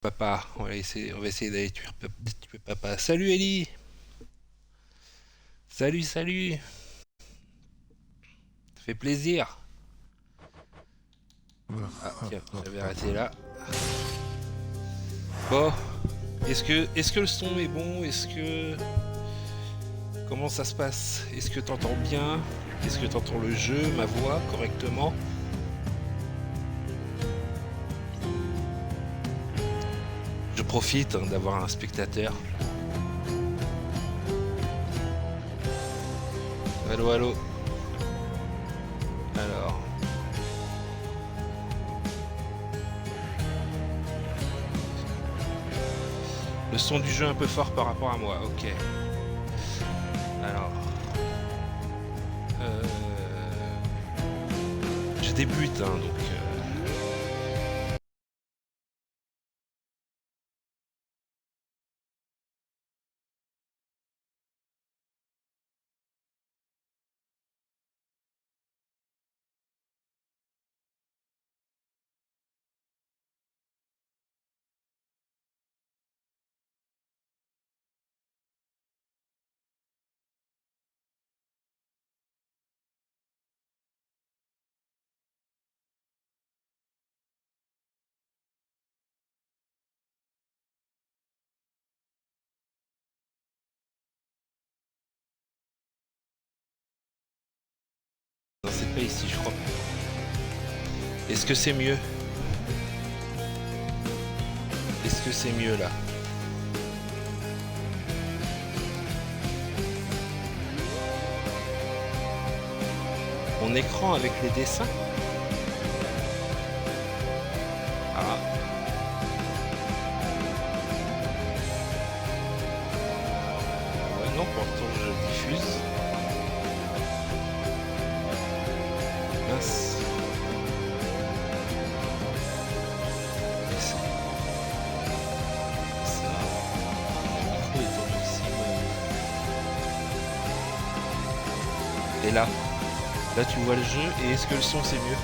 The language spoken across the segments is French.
Papa, on va essayer d'aller tuer papa. Salut Ellie. Salut, salut. Ça fait plaisir. Ah tiens, j'avais arrêté là. Bon, est-ce que le son est bon? Comment ça se passe? Est-ce que t'entends bien? Est-ce que t'entends le jeu, ma voix correctement? Je profite d'avoir un spectateur. Allô, allô. Alors, le son du jeu un peu fort par rapport à moi. Ok. Alors, euh, je débute, donc. Non, c'est pas ici, je crois. Est-ce que c'est mieux? Est-ce que c'est mieux là? Mon écran avec les dessins? Ah, ouais, non, pourtant je diffuse. Mince. Et c'est ça. Le micro est au maximum. Et là tu vois le jeu, et est-ce que le son c'est mieux?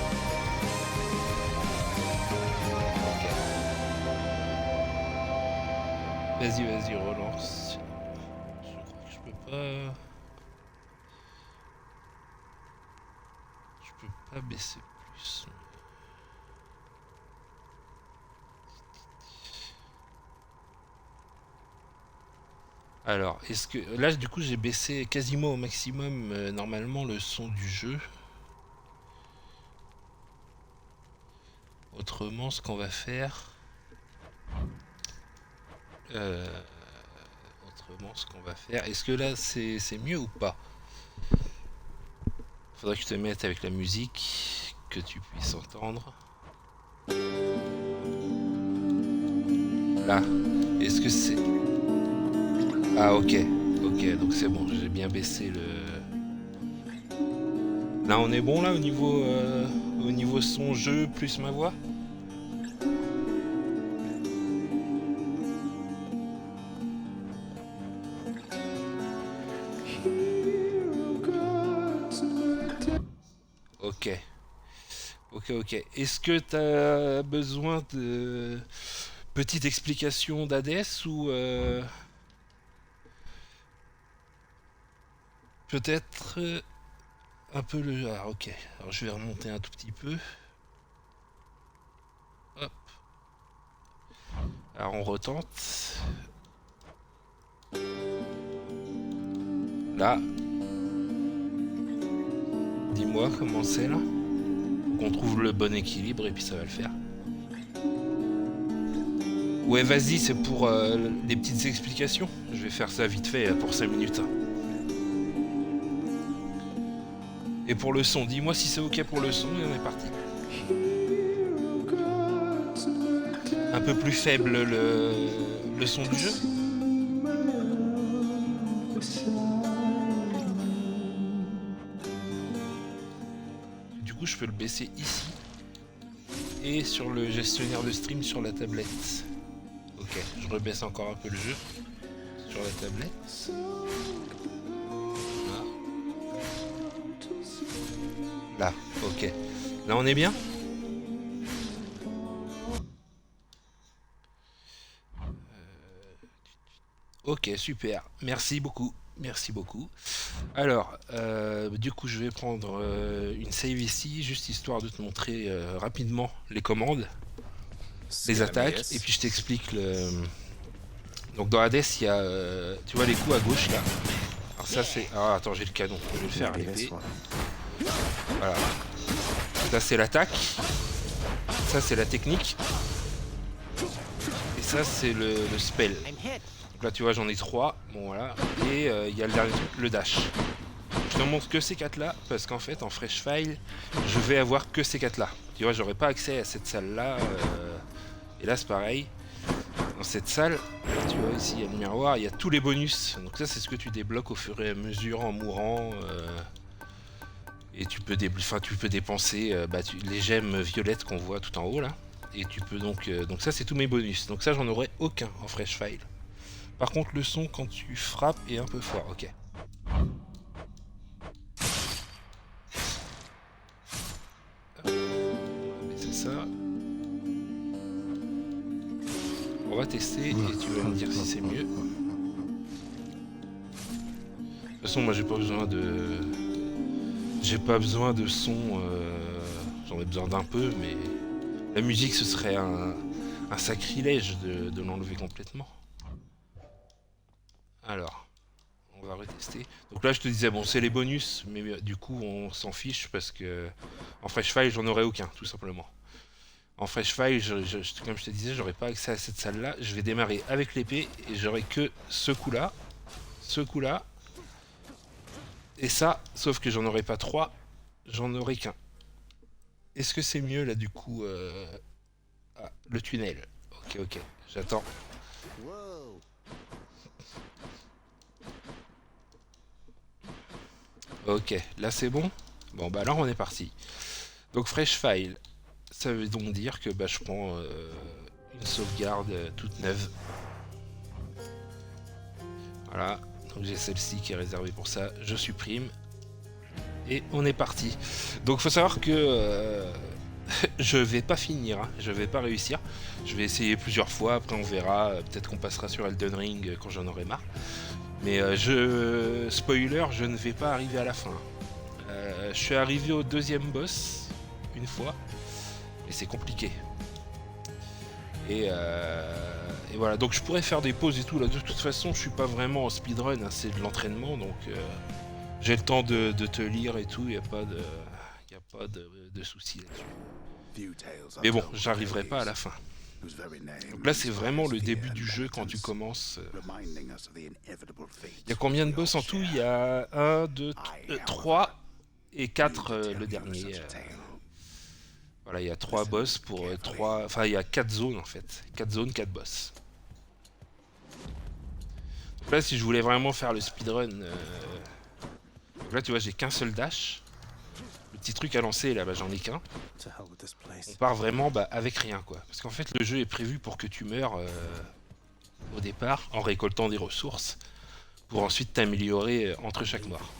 Ok. Vas-y, vas-y, relance. Je crois que je peux pas. Je peux pas baisser plus. Alors, est-ce que. Là, du coup, j'ai baissé quasiment au maximum, normalement, le son du jeu. Autrement, ce qu'on va faire. euh, Autrement, ce qu'on va faire. Est-ce que là, c'est mieux ou pas? Faudrait que je te mette avec la musique, que tu puisses entendre. Là, est-ce que c'est. Ah, ok. Ok, donc c'est bon, j'ai bien baissé le. Là, on est bon, là, au niveau son jeu plus ma voix? Ok. Ok, ok. Est-ce que t'as besoin de petite explication d'ADS ou peut-être un peu le. Ah, ok. Alors je vais remonter un tout petit peu. Hop. Alors on retente. Là, dis-moi comment c'est là. Qu'on trouve le bon équilibre et puis ça va le faire. Ouais, vas-y, c'est pour des petites explications. Je vais faire ça vite fait pour 5 minutes. Et pour le son, dis-moi si c'est ok pour le son et on est parti. Un peu plus faible le son du jeu. Du coup, je peux le baisser ici et sur le gestionnaire de stream sur la tablette. Ok, je rebaisse encore un peu le jeu sur la tablette. Là, là, ok. Là, on est bien? Ok, super. Merci beaucoup. Merci beaucoup. Alors, du coup, je vais prendre une save ici, juste histoire de te montrer rapidement les commandes, les attaques, et puis je t'explique le. Donc dans Hades, il y a, tu vois les coups à gauche là. Alors ça c'est. Ah attends, j'ai le canon. Je vais le faire à l'épée. Voilà. Ça c'est l'attaque. Ça c'est la technique. Et ça c'est le spell. Donc là tu vois j'en ai 3. Bon voilà. Et il y a le dernier truc, le dash. Je te montre que ces 4 là parce qu'en fait en fresh file je vais avoir que ces 4 là. Tu vois j'aurai pas accès à cette salle là. Et là c'est pareil. Dans cette salle, tu vois ici il y a le miroir, il y a tous les bonus. Donc ça c'est ce que tu débloques au fur et à mesure en mourant. Et tu peux, tu peux dépenser les gemmes violettes qu'on voit tout en haut là. Et tu peux donc ça c'est tous mes bonus. Donc ça j'en aurai aucun en fresh file. Par contre le son quand tu frappes est un peu fort. Ok. C'est ça. On va tester et tu vas me dire si c'est mieux. De toute façon moi j'ai pas besoin de. J'ai pas besoin de son. J'en ai besoin d'un peu, mais la musique ce serait un sacrilège de l'enlever complètement. Alors, on va retester. Donc là je te disais bon c'est les bonus, mais du coup on s'en fiche parce que en fresh file j'en aurai aucun tout simplement. En fresh file, comme je te disais, j'aurai pas accès à cette salle là. Je vais démarrer avec l'épée et j'aurai que ce coup là, et ça, sauf que j'en aurai pas 3, j'en aurai qu'un. Est-ce que c'est mieux là du coup Ah, le tunnel. Ok, ok, j'attends. Ok, là c'est bon. Bon bah alors on est parti. Donc fresh file, ça veut donc dire que bah, je prends une sauvegarde toute neuve. Voilà, donc j'ai celle-ci qui est réservée pour ça, je supprime. Et on est parti. Donc faut savoir que je vais pas finir, hein. Je vais pas réussir. Je vais essayer plusieurs fois, après on verra. Peut-être qu'on passera sur Elden Ring quand j'en aurai marre. Mais spoiler, je ne vais pas arriver à la fin. Je suis arrivé au deuxième boss une fois, et c'est compliqué. Et voilà, donc je pourrais faire des pauses et tout. Là, de toute façon, je suis pas vraiment en speedrun, hein, c'est de l'entraînement, donc j'ai le temps de te lire et tout. Il n'y a pas de soucis là-dessus. Mais bon, j'arriverai pas à la fin. Donc là, c'est vraiment le début du jeu quand tu commences. Il y a combien de boss en tout? Il y a 1, 2, 3 et 4 le dernier. Voilà, il y a 3 boss pour 3. Enfin, il y a 4 zones en fait. 4 zones, 4 boss. Donc là, si je voulais vraiment faire le speedrun. Donc là, tu vois, j'ai qu'un seul dash. Le petit truc à lancer là, bah, j'en ai qu'un. On part vraiment avec rien quoi. Parce qu'en fait, le jeu est prévu pour que tu meurs au départ en récoltant des ressources pour ensuite t'améliorer entre chaque mort.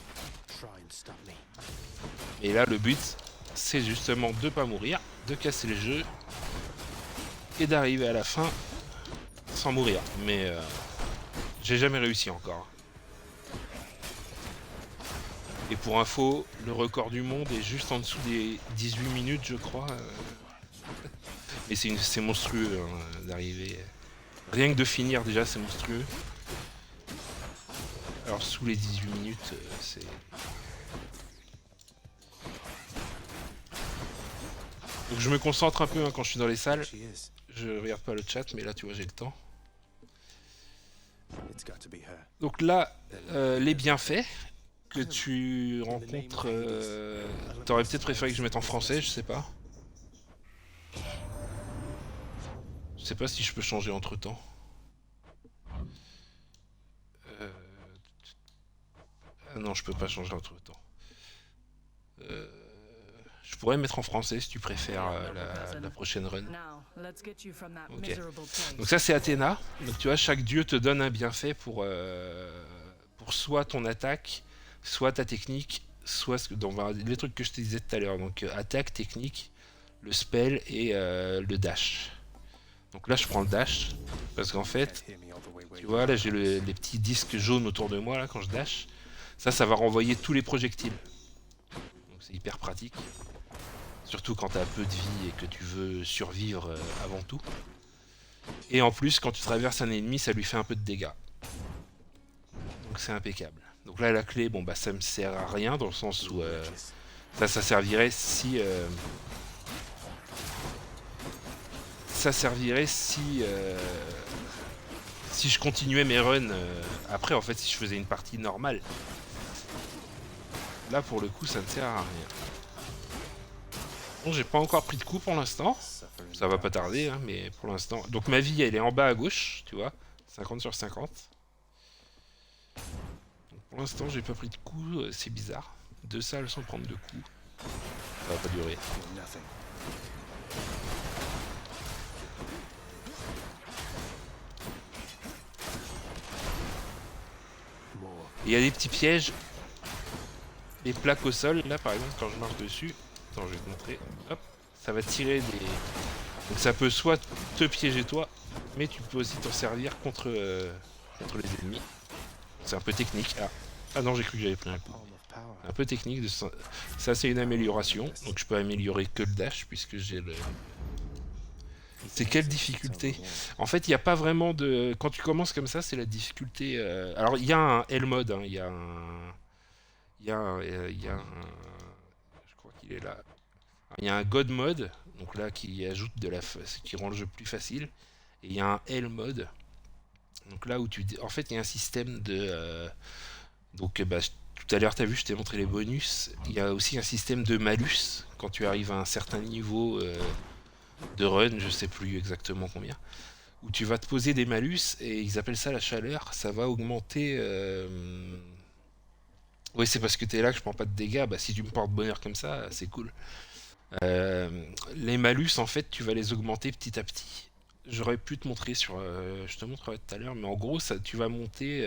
Et là, le but, c'est justement de pas mourir, de casser le jeu et d'arriver à la fin sans mourir. Mais j'ai jamais réussi encore. Et pour info, le record du monde est juste en dessous des 18 minutes, je crois. Et c'est monstrueux hein, d'arriver. Rien que de finir déjà, c'est monstrueux. Alors sous les 18 minutes, c'est... Donc je me concentre un peu hein, quand je suis dans les salles. Je regarde pas le chat, mais là tu vois j'ai le temps. Donc là, les bienfaits que tu rencontres... T'aurais peut-être préféré que je mette en français, je sais pas. Je sais pas si je peux changer entre temps. Ah non, je peux pas changer entre temps. Je pourrais mettre en français si tu préfères la prochaine run. Ok. Donc ça c'est Athéna. Donc tu vois, chaque dieu te donne un bienfait pour soit ton attaque, soit ta technique, soit les trucs que je te disais tout à l'heure. Donc attaque, technique, le spell et le dash. Donc là je prends le dash parce qu'en fait Tu vois, là j'ai les petits disques jaunes autour de moi là quand je dash. Ça va renvoyer tous les projectiles. Donc c'est hyper pratique. Surtout quand t'as peu de vie et que tu veux survivre avant tout. Et en plus, quand tu traverses un ennemi, ça lui fait un peu de dégâts. Donc c'est impeccable. Donc là, la clé, bon bah ça me sert à rien dans le sens où ça servirait si ça servirait si je continuais mes runs après, en fait, si je faisais une partie normale. Là, pour le coup, ça ne sert à rien. Bon, j'ai pas encore pris de coup pour l'instant. Ça va pas tarder, hein, mais pour l'instant. Donc ma vie, elle est en bas à gauche, tu vois. 50 sur 50. Donc, pour l'instant, j'ai pas pris de coup, c'est bizarre. 2 salles sans prendre de coups. Ça va pas durer. Il y a des petits pièges. Les plaques au sol, là par exemple, quand je marche dessus. Attends, je vais te montrer. Hop, ça va tirer des. Donc ça peut soit te piéger toi, mais tu peux aussi t'en servir contre les ennemis. C'est un peu technique. Ah non, j'ai cru que j'avais pris un coup. Un peu technique. Ça c'est une amélioration. Donc je peux améliorer que le dash puisque j'ai le. C'est quelle difficulté? En fait, il n'y a pas vraiment de. Quand tu commences comme ça, c'est la difficulté. Alors il y a un L mode, hein, il y a un. Je crois qu'il est là. Il y a un God mode, donc là qui ajoute qui rend le jeu plus facile. Et il y a un L mode, donc là où en fait il y a un système de, donc bah, tout à l'heure t'as vu, je t'ai montré les bonus. Il y a aussi un système de malus quand tu arrives à un certain niveau de run, je sais plus exactement combien, où tu vas te poser des malus et ils appellent ça la chaleur. Ça va augmenter. Oui, c'est parce que t'es là que je prends pas de dégâts. Bah si tu me portes bonheur comme ça, c'est cool. Les malus, en fait, tu vas les augmenter petit à petit. J'aurais pu te montrer je te montrerai tout à l'heure, mais en gros, ça, tu vas monter.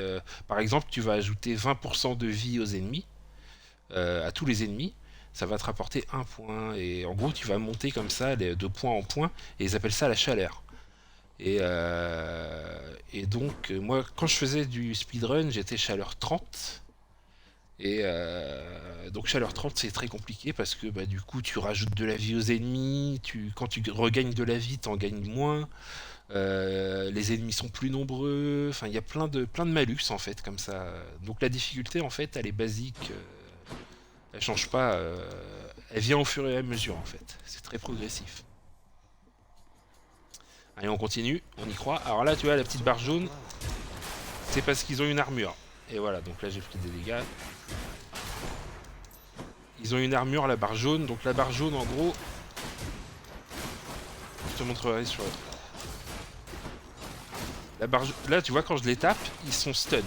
Par exemple, tu vas ajouter 20% de vie aux ennemis, à tous les ennemis. Ça va te rapporter un point. Et en gros, tu vas monter comme ça, de point en point. Et ils appellent ça la chaleur. Et donc, moi, quand je faisais du speedrun, j'étais chaleur 30. Et donc chaleur 30 c'est très compliqué parce que bah, du coup tu rajoutes de la vie aux ennemis, quand tu regagnes de la vie t'en gagnes moins, les ennemis sont plus nombreux, enfin il y a plein de malus en fait comme ça. Donc la difficulté en fait elle est basique, elle change pas, elle vient au fur et à mesure en fait, c'est très progressif. Allez on continue, on y croit. Alors là tu vois la petite barre jaune, c'est parce qu'ils ont une armure. Et voilà, donc là j'ai pris des dégâts. Ils ont une armure, la barre jaune. Donc la barre jaune, en gros, je te montrerai sur la barre. Là, tu vois, quand je les tape, ils sont stun.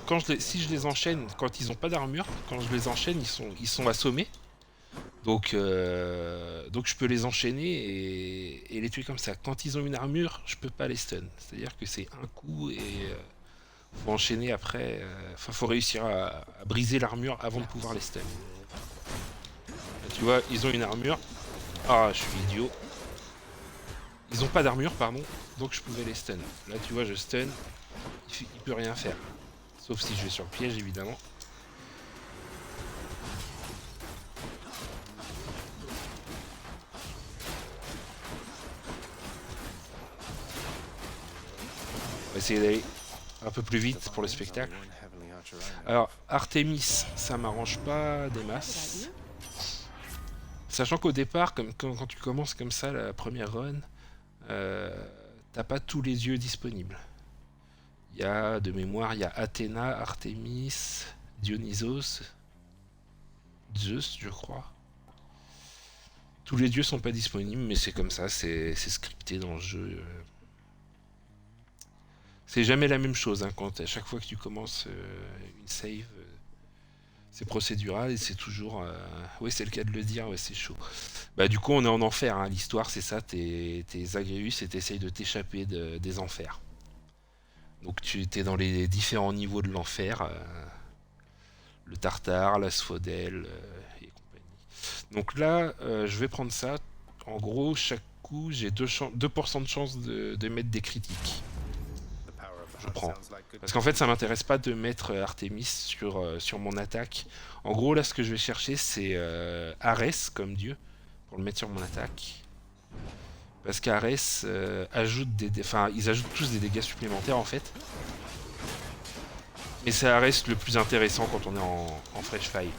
Donc si je les enchaîne, quand ils n'ont pas d'armure, quand je les enchaîne, ils sont assommés. Donc je peux les enchaîner et les tuer comme ça. Quand ils ont une armure, je peux pas les stun. C'est-à-dire que c'est un coup et faut enchaîner après. Enfin, faut réussir à briser l'armure avant de pouvoir les stun. Là, tu vois, ils ont une armure. Ah, je suis idiot. Ils ont pas d'armure, pardon, donc je pouvais les stun. Là, tu vois, je stun, il peut rien faire. Sauf si je vais sur le piège, évidemment. On va essayer d'aller un peu plus vite pour le spectacle. Alors, Artemis, ça m'arrange pas des masses. Sachant qu'au départ, quand tu commences comme ça, la première run, t'as pas tous les yeux disponibles. Il y a, de mémoire, il y a Athéna, Artemis, Dionysos, Zeus, je crois. Tous les dieux sont pas disponibles, mais c'est comme ça, c'est scripté dans le jeu. C'est jamais la même chose, hein, à chaque fois que tu commences une save, c'est procédural et c'est toujours... oui, c'est le cas de le dire, ouais, c'est chaud. Bah du coup, on est en enfer, hein. L'histoire c'est ça, t'es Zagreus et t'essayes de t'échapper des enfers. Donc tu es dans les différents niveaux de l'enfer, le Tartare, l'asphodèle et compagnie. Donc là, je vais prendre ça. En gros, chaque coup, j'ai 2% de chance de mettre des critiques. je prends. Parce qu'en fait, ça m'intéresse pas de mettre Artemis sur mon attaque. En gros, là, ce que je vais chercher, c'est Arès comme dieu, pour le mettre sur mon attaque. Parce qu'Arès ajoute enfin, ils ajoutent tous des dégâts supplémentaires, en fait. Mais c'est Arès le plus intéressant quand on est en Fresh Fire.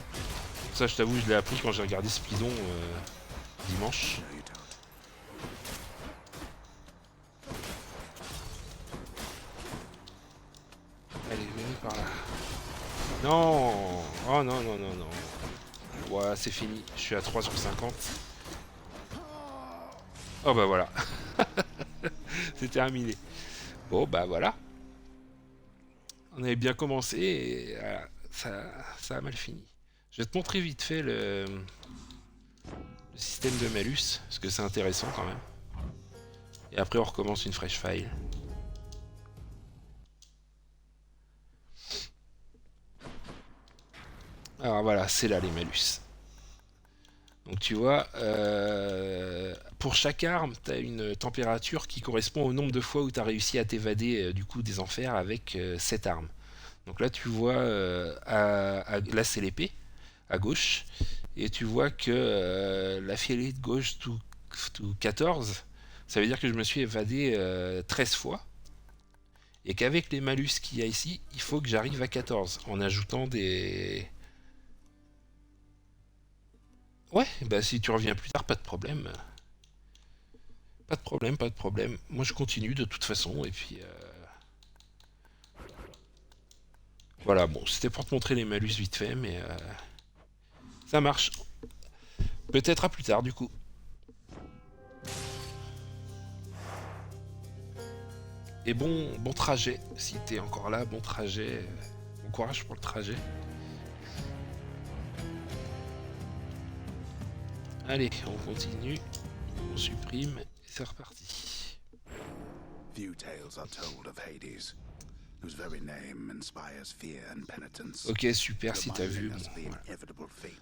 Ça, je t'avoue, je l'ai appris quand j'ai regardé Spidon dimanche. Allez, venez par là. Non. Oh non, non, non, non. Ouais, c'est fini. Je suis à 3 sur 50. Oh bah voilà. C'est terminé. Bon bah voilà. On avait bien commencé et ça a mal fini. Je vais te montrer vite fait le système de malus, parce que c'est intéressant quand même. Et après on recommence une fresh file. Alors voilà, c'est là les malus. Donc tu vois, pour chaque arme, tu as une température qui correspond au nombre de fois où tu as réussi à t'évader du coup des enfers avec cette arme. Donc là tu vois, là c'est l'épée, à gauche, et tu vois que la filet de gauche tout 14, ça veut dire que je me suis évadé 13 fois, et qu'avec les malus qu'il y a ici, il faut que j'arrive à 14, en ajoutant des... Ouais, bah si tu reviens plus tard, pas de problème. Pas de problème, pas de problème. Moi je continue de toute façon, et puis... Voilà, bon, c'était pour te montrer les malus vite fait, mais... ça marche. Peut-être à plus tard, du coup. Et bon trajet, si t'es encore là, bon trajet. Bon courage pour le trajet. Allez, on continue. On supprime, et c'est reparti. Few tales are told of Hades, whose very name inspires fear and penitence. Ok, super, si t'as vu. Bon, voilà.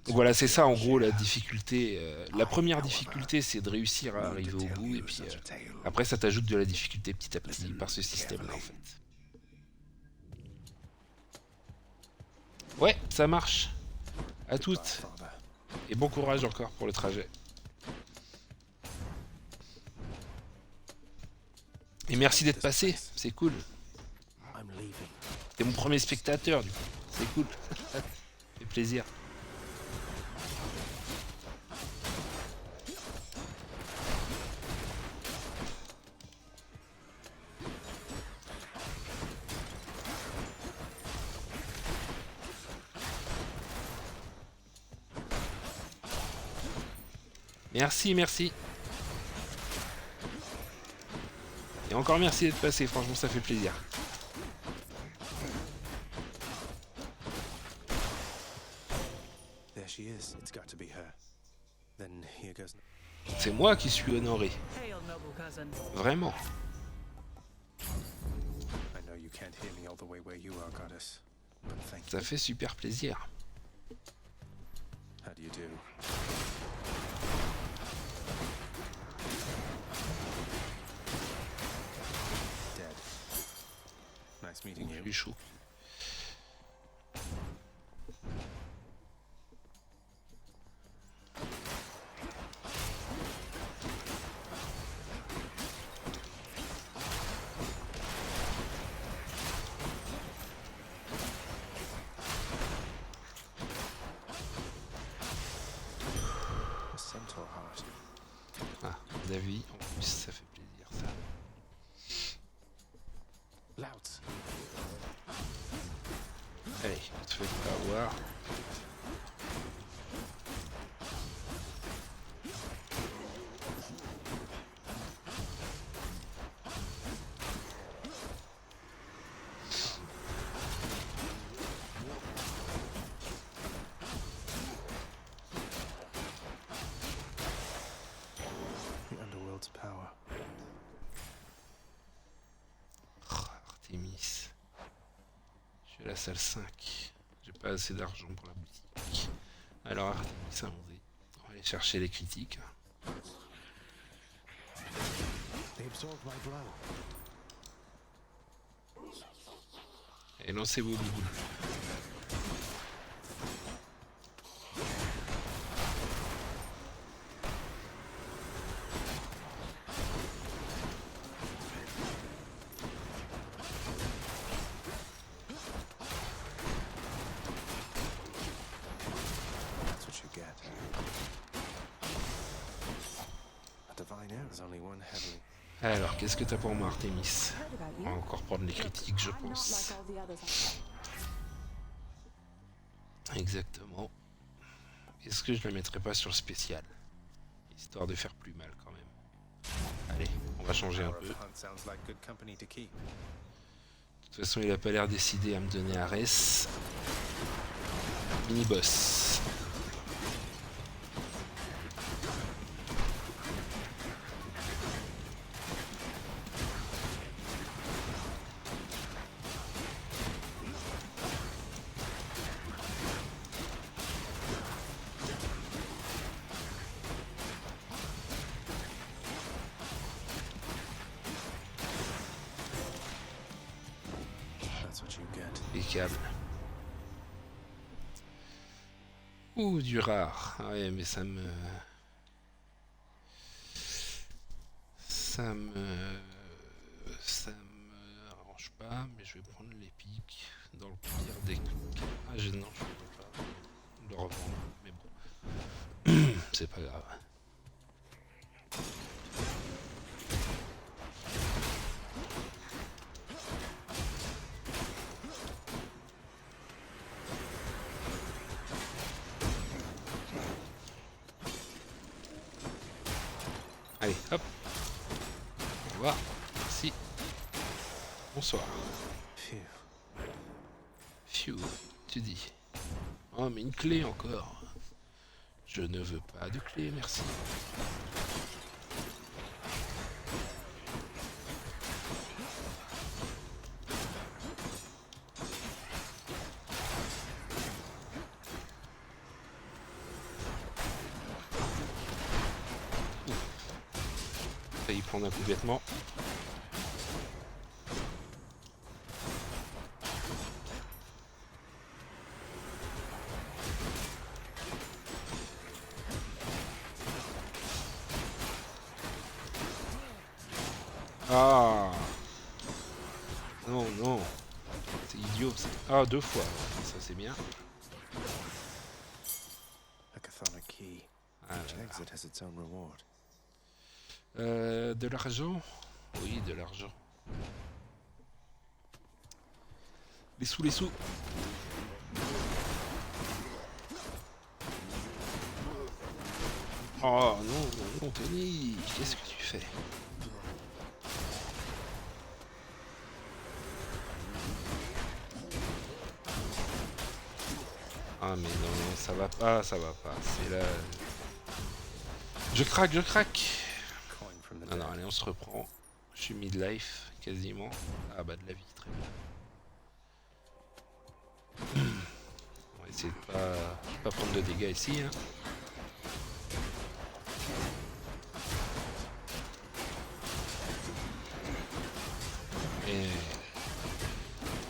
Donc voilà, c'est ça en gros la difficulté. La première difficulté, c'est de réussir à arriver au bout, et puis après ça t'ajoute de la difficulté petit à petit par ce système-là en fait. Ouais, ça marche. À toutes. Et bon courage encore pour le trajet. Et merci d'être passé, c'est cool. T'es mon premier spectateur du coup, c'est cool. Ça fait plaisir. Merci, merci. Et encore merci d'être passé, franchement ça fait plaisir. C'est moi qui suis honoré. Vraiment. Ça fait super plaisir. Je suis chaud. Ah, David, en plus ça fait plaisir ça. Allez, on se fait pas avoir. Artemis. Je suis à la salle 5. J'ai pas assez d'argent pour la boutique. Alors Artemis, allons-y. On va aller chercher les critiques. Et lancez vos biboules. That's what you get. A divine heir is only one heavily. Alors, qu'est-ce que t'as pour moi, Artemis? Heard about On you. va encore prendre les critiques, je I'm not pense. like all the others. Exactement. Est-ce que je le mettrais pas sur spécial? Histoire de faire plus mal quand même. Allez, on va changer un Hour peu. of hunt sounds like good company to keep. De toute façon, il a pas l'air décidé à me donner Arès. Mini-boss. That's what you get. Impeccable. Ouh, du rare. Ah ouais, mais ça me... Ça me arrange pas, mais je vais prendre l'épique dans le pire des cas. Ah, non, je peux pas le revendre, mais bon. C'est pas grave. Allez, hop. Au revoir. Merci. Bonsoir. Phew. Phew, tu dis. Oh, mais une clé encore. Je ne veux pas de clé, merci. Failli prendre un coup bêtement. Ah non, non. C'est idiot. Ah, 2 fois. Ça, c'est bien. A Cathana key. Ah, Each là, là. exit has its own reward. De l'argent? Oui, de l'argent. Les sous, les sous. Oh non, non, non, Tony, qu'est-ce que tu fais? Ah mais non, non, ça va pas, ça va pas. C'est là... Je craque, je craque. Coin from the Non, non, dead. allez, on se reprend. Je suis midlife, quasiment. Ah bah de la vie, très bien. On va essayer de pas prendre de dégâts ici. Hein.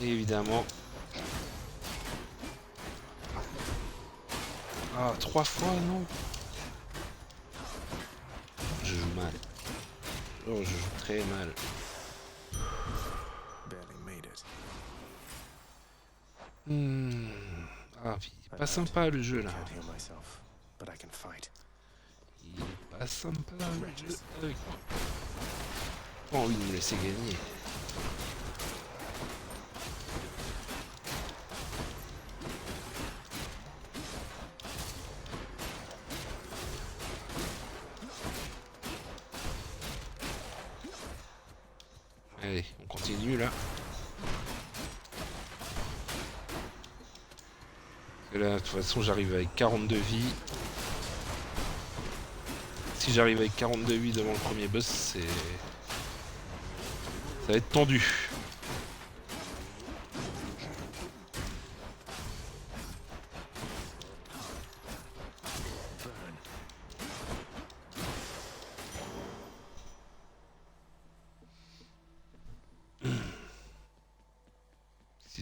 Et évidemment... Ah, 3 fois, non. Je joue mal. Oh, je joue très mal. Barely made it. Ah, il est pas sympa le jeu là. Can't heal myself, but I can fight. Il est pas sympa le jeu avec moi. Pas envie de me laisser gagner. Allez, on continue là. Et là, de toute façon, j'arrive avec 42 vies. Si j'arrive avec 42 vies devant le premier boss, c'est... Ça va être tendu.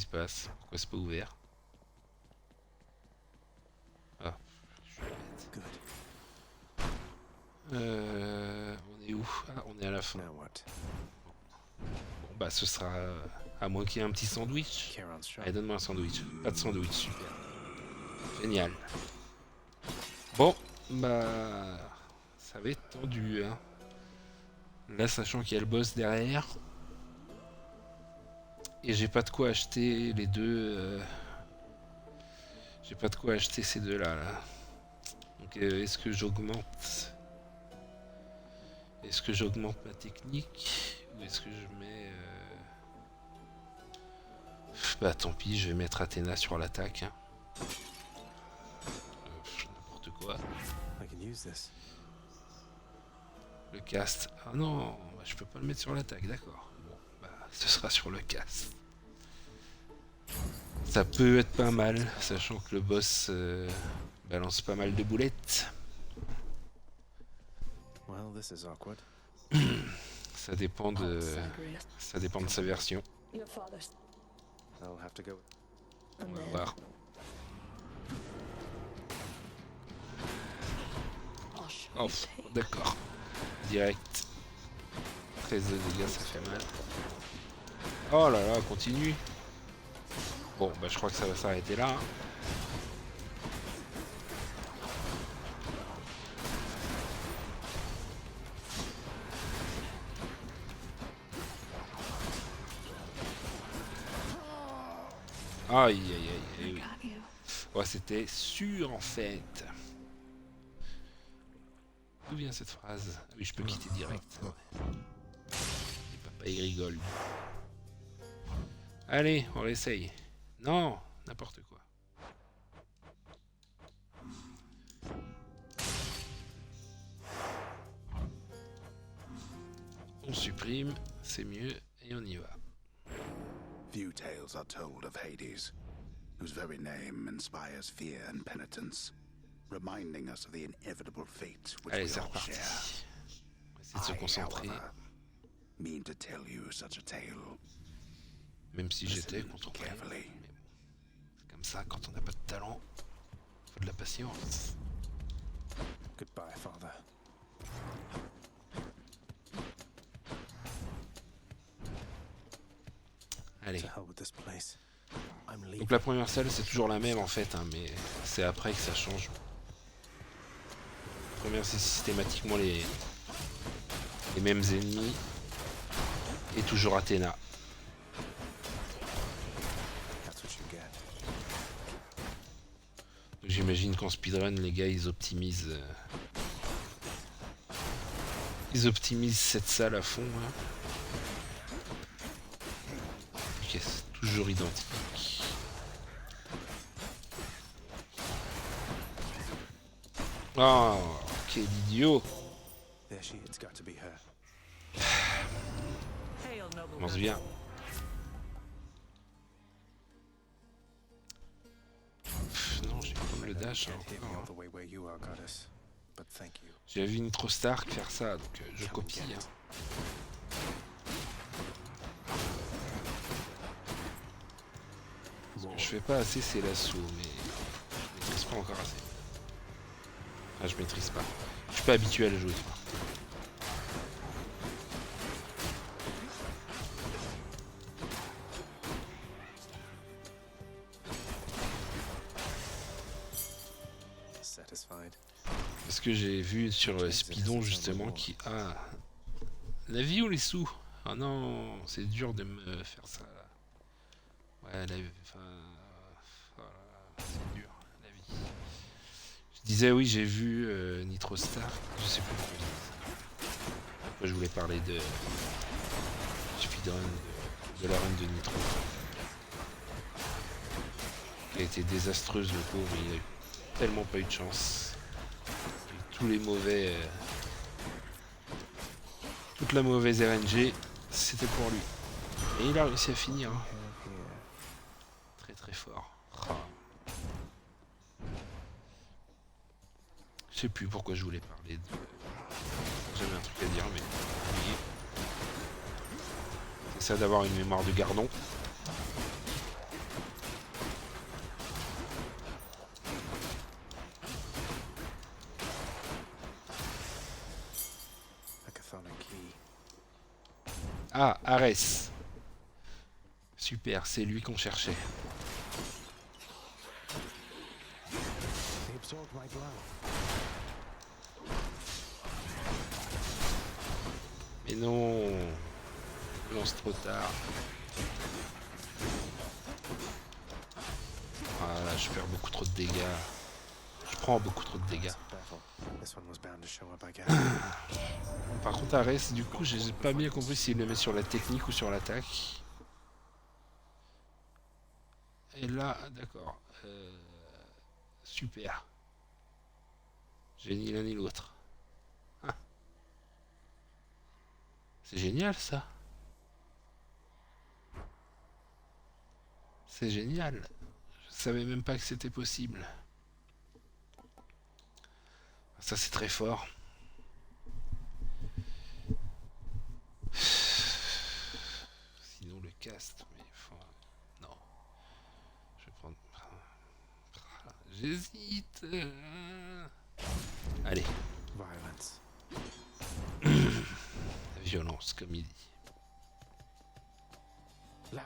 se passe? Pourquoi c'est pas ouvert? Ah, je suis bête. Good. On est où? Ah, on est à la fin. Now what? Bon, bah, ce sera... à moins qu'il y ait un petit sandwich. Charon's shop. Allez, donne-moi un sandwich. Pas de sandwich, super. Génial. Bon, bah... ça va être tendu, hein. Là, sachant qu'il y a le boss derrière. Et j'ai pas de quoi acheter les deux... J'ai pas de quoi acheter ces deux-là, là. Donc, est-ce que j'augmente... Est-ce que j'augmente ma technique? Ou est-ce que je mets... Bah tant pis, je vais mettre Athéna sur l'attaque. Hein. N'importe quoi. I can use this. Le cast. Ah non, bah, je peux pas le mettre sur l'attaque, d'accord. Bon, bah ce sera sur le cast. Ça peut être pas mal, sachant que le boss balance pas mal de boulettes. Well, this is awkward. Ça dépend de... Zagreus, Ça dépend de sa version. your father's I'll have to go. a On va man. voir. I'll show Oh, you pain. d'accord. Direct. 13 de dégâts, ça fait mal. Oh là là, continue. Bon, bah je crois que ça va s'arrêter là. Hein. Aïe aïe aïe, eh oui. Got you. Ouais, c'était sûr en fait. D'où vient cette phrase? Ah oui, je peux quitter direct. Et papa il rigole. Allez, on l'essaye. Non, n'importe quoi. On supprime, c'est mieux, et on y va. Few tales are told of Hades, whose very name inspires fear and penitence, reminding us of the inevitable fate which Allez, we c'est all reparti. share. On va essayer de se I, concentrer, however, mean to tell you such a tale. même si j'étais Listen concentré. carefully. C'est comme ça, quand on n'a pas de talent, faut de la patience. Goodbye, father. Allez. To hell with this place. I'm leaving. Donc la première salle c'est toujours la même en fait, hein, mais c'est après que ça change. La première c'est systématiquement les mêmes ennemis et toujours Athéna. That's what you get. Donc j'imagine qu'en speedrun les gars ils optimisent cette salle à fond. Hein. Ok, c'est toujours identique. Oh, quel idiot! There she. It's got to be her. Hail, noble Commence bird. bien. Pff, non, j'ai comme le dash. Can't Hein, hit me encore, all hein. the way where you are, goddess. But thank you. J'ai vu une trop Stark faire ça, donc je Come copie. get Hein. it. Ce que je fais pas assez, c'est l'assaut, mais je maîtrise pas encore assez. Enfin, je maîtrise pas. Je suis pas habitué à le jouer. Quoi. Satisfied. Parce que j'ai vu sur Speedon justement qui a la vie ou les sous. Ah non, c'est dur de me faire ça. Là. Ouais, la vie. Enfin, voilà, c'est dur la vie. Je disais oui, j'ai vu Nitro Star. Je sais plus pourquoi je voulais parler de Speedrun de la run de Nitro. Qui a été désastreuse le pauvre. Il a tellement pas eu de chance. Tous les mauvais. Toute la mauvaise RNG, c'était pour lui. Et il a réussi à finir. Hein. Très très fort. Ah. Je sais plus pourquoi je voulais parler de. J'avais un truc à dire, mais oublié. C'est ça d'avoir une mémoire de gardon. Ah, Ares. Super, c'est lui qu'on cherchait. They absorbed my blow. Mais non, je lance trop tard. Voilà, je perds beaucoup trop de dégâts. Je prends beaucoup trop de dégâts. Battle. This one was bound to show up again. Par contre, Ares, du coup, j'ai pas bien compris s'il le met sur la technique ou sur l'attaque. Et là, d'accord. Super. J'ai ni l'un ni l'autre. Ah. C'est génial ça. C'est génial. Je savais même pas que c'était possible. Ça c'est très fort. Sinon le cast, mais enfin, non. Je vais prendre. J'hésite. Allez, Violence. la violence comme il dit. Louts.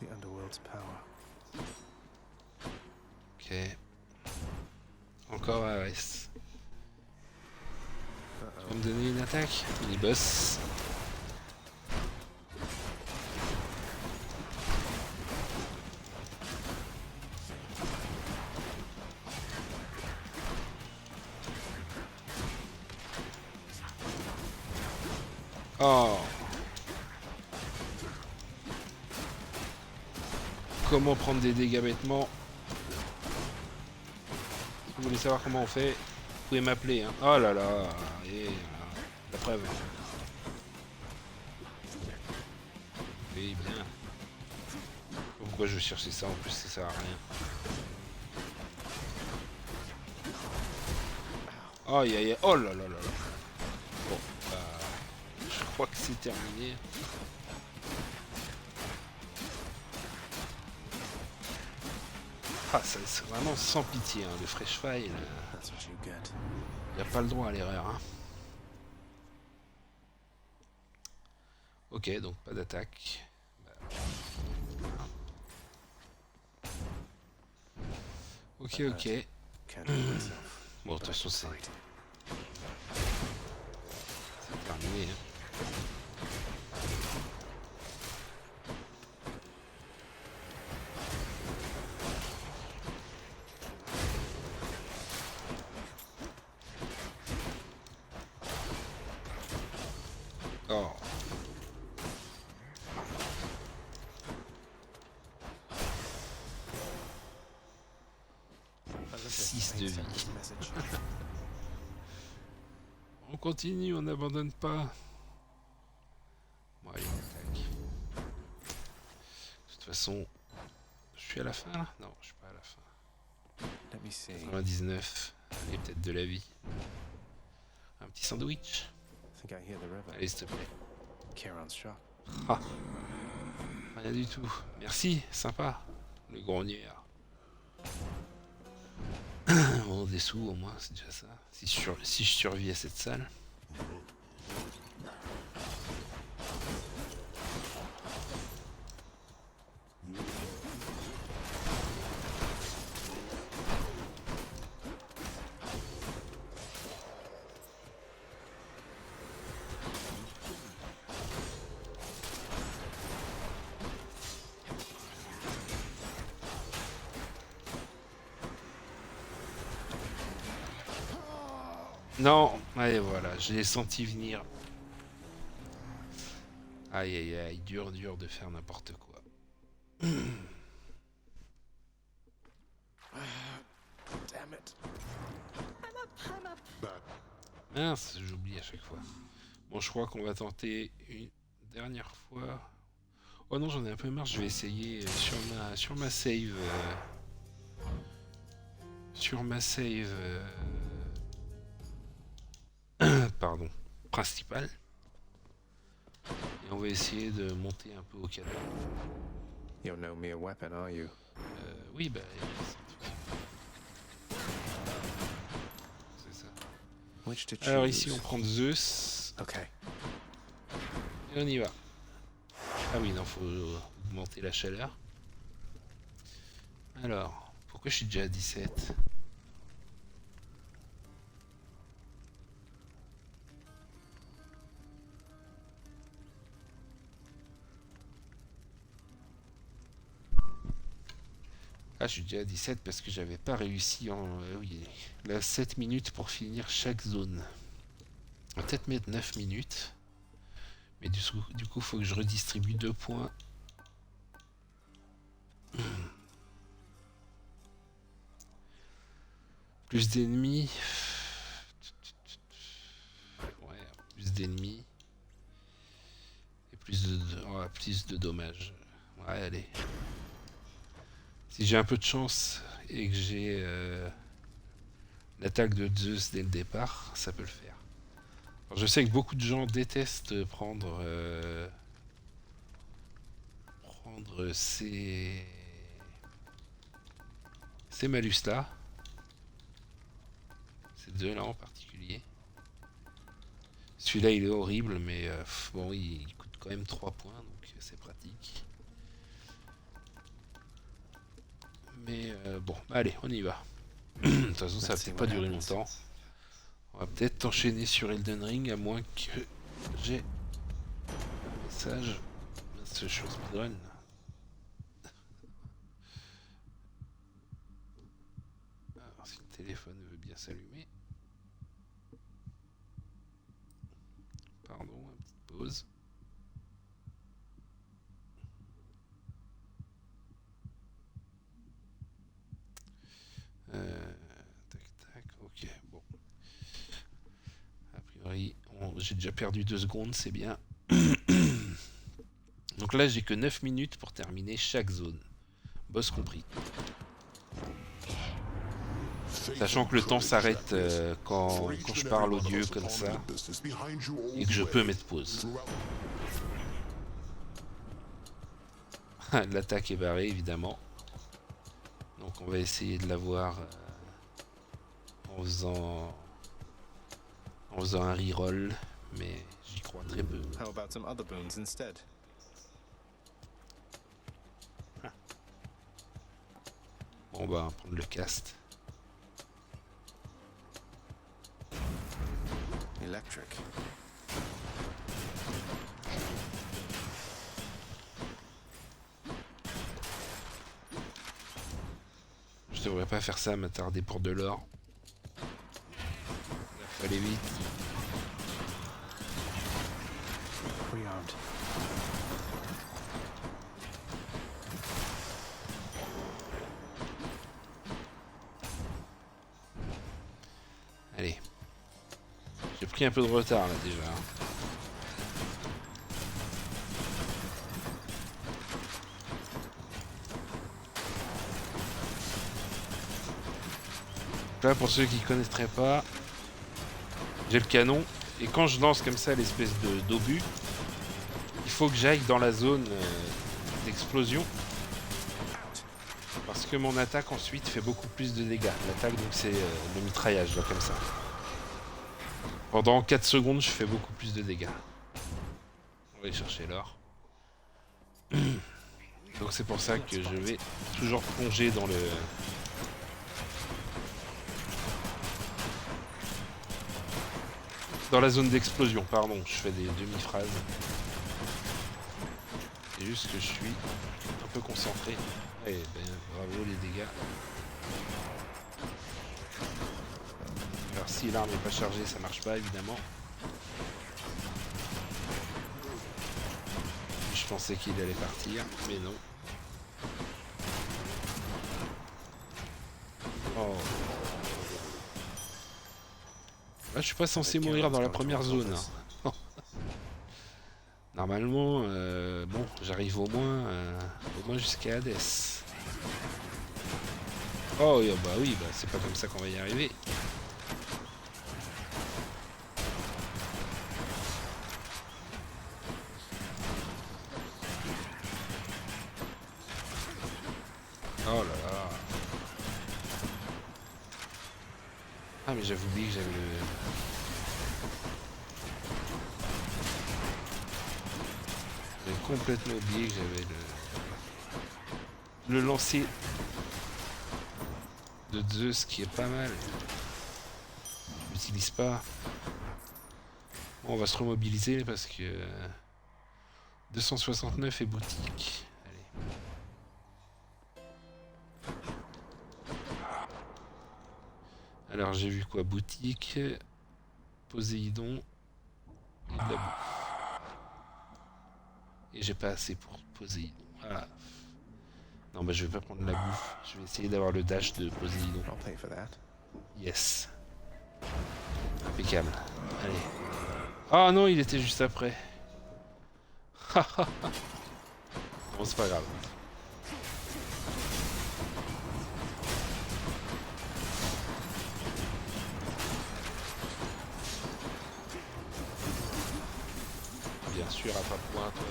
The underworld's power. Ok. Encore Ares. Tu vas me donner une attaque? Mini-boss. Oh! Comment prendre des dégâts bêtement? Si vous voulez savoir comment on fait, vous pouvez m'appeler. Hein. Oh là là! Et la preuve. Oui, bien. Pourquoi je cherchais ça en plus, ça sert à rien. Oh, oh là là là là. Bon, bah, je crois que c'est terminé. Ah, c'est vraiment sans pitié, hein, le Fresh File. That's what you get. Y a pas le droit à l'erreur. Hein. Ok, donc pas d'attaque. Bah, ok, ok. Can't help myself. Bon, de toute façon, c'est Fight. terminé. Hein. Oh. Olympus 6 de may vie. send this message. On continue, on n'abandonne pas. Bon, allez, on attaque. De toute façon, je suis à la fin là? Non, je suis pas à la fin. Let me see. 99. Allez, peut-être de la vie. Un petit sandwich? I think I hear the river. Allez, s'il te plaît. Kieran's shop. Ah. Rien du tout. Merci, sympa. Le grogneur. Bon, des sous au moins, c'est déjà ça. Si je survis à cette salle. Non, allez voilà, je l'ai senti venir. Aïe aïe aïe, dur de faire n'importe quoi. Damn it. I'm up. Mince, j'oublie à chaque fois. Bon, je crois qu'on va tenter une dernière fois. Oh non, j'en ai un peu marre, je vais essayer sur ma save. Sur ma save pardon, principal. Et on va essayer de monter un peu au canon. You're no mere weapon, are you? Oui, bah... c'est ça. Which to choose? Alors ici, on prend Zeus. Okay. Et on y va. Ah oui, non, faut augmenter la chaleur. Alors, pourquoi je suis déjà à 17? Ah, je suis déjà à 17 parce que j'avais pas réussi en... oui, là, 7 minutes pour finir chaque zone. On va peut-être mettre 9 minutes. Mais du coup, faut que je redistribue 2 points. Plus d'ennemis. Ouais, plus d'ennemis. Et plus de dommages. Ouais, allez. Si j'ai un peu de chance et que j'ai l'attaque de Zeus dès le départ, ça peut le faire. Alors, je sais que beaucoup de gens détestent prendre ces malus-là. Ces deux-là en particulier. Celui-là, il est horrible, mais bon, il coûte quand même 3 points, donc c'est pratique. Mais bon, allez, on y va. De toute façon, ça va peut-être pas durer longtemps. On va peut-être enchaîner sur Elden Ring, à moins que j'ai un message. Je suis en speedrun. Alors, si le téléphone veut bien s'allumer. Pardon, une petite pause. Tac tac, ok, bon. A priori, j'ai déjà perdu 2 secondes, c'est bien. Donc là, j'ai que 9 minutes pour terminer chaque zone. Boss compris. Sachant que le temps s'arrête quand je parle au dieu comme ça, et que je peux mettre pause. L'attaque est barrée, évidemment. Donc on va essayer de l'avoir en faisant un reroll, mais j'y crois très peu. How about some other boons instead? Bon, on va prendre le cast. Electric. Je devrais pas faire ça, m'attarder pour de l'or. Faut aller vite. Rearmed. Allez. J'ai pris un peu de retard là déjà. Là, pour ceux qui connaîtraient pas, j'ai le canon et quand je lance comme ça l'espèce d'obus, il faut que j'aille dans la zone d'explosion parce que mon attaque ensuite fait beaucoup plus de dégâts. L'attaque, donc, c'est le mitraillage là, comme ça. Pendant 4 secondes, je fais beaucoup plus de dégâts. On va aller chercher l'or. Donc c'est pour ça que je vais toujours plonger dans la zone d'explosion, pardon, je fais des demi-phrases. C'est juste que je suis un peu concentré. Eh ben, bravo les dégâts. Alors si l'arme n'est pas chargée, ça marche pas évidemment. Je pensais qu'il allait partir, mais non. Oh. Là, je suis pas censé mourir dans la première zone. Normalement, bon, j'arrive au moins jusqu'à Hades. Oh, bah oui, bah c'est pas comme ça qu'on va y arriver. Ah mais j'avais oublié que j'avais le... J'avais complètement oublié que j'avais le lancer de Zeus qui est pas mal. Je l'utilise pas. Bon, on va se remobiliser parce que 269 et boutique. Allez. Alors j'ai vu quoi? Boutique, Poséidon et de la bouffe. Et j'ai pas assez pour Poséidon. Ah. Non bah je vais pas prendre la bouffe. Je vais essayer d'avoir le dash de Poséidon. I'll pay for that. Yes. Impeccable. Allez. Ah non, il était juste après. Bon, c'est pas grave. Bien sûr, à pas point, toi.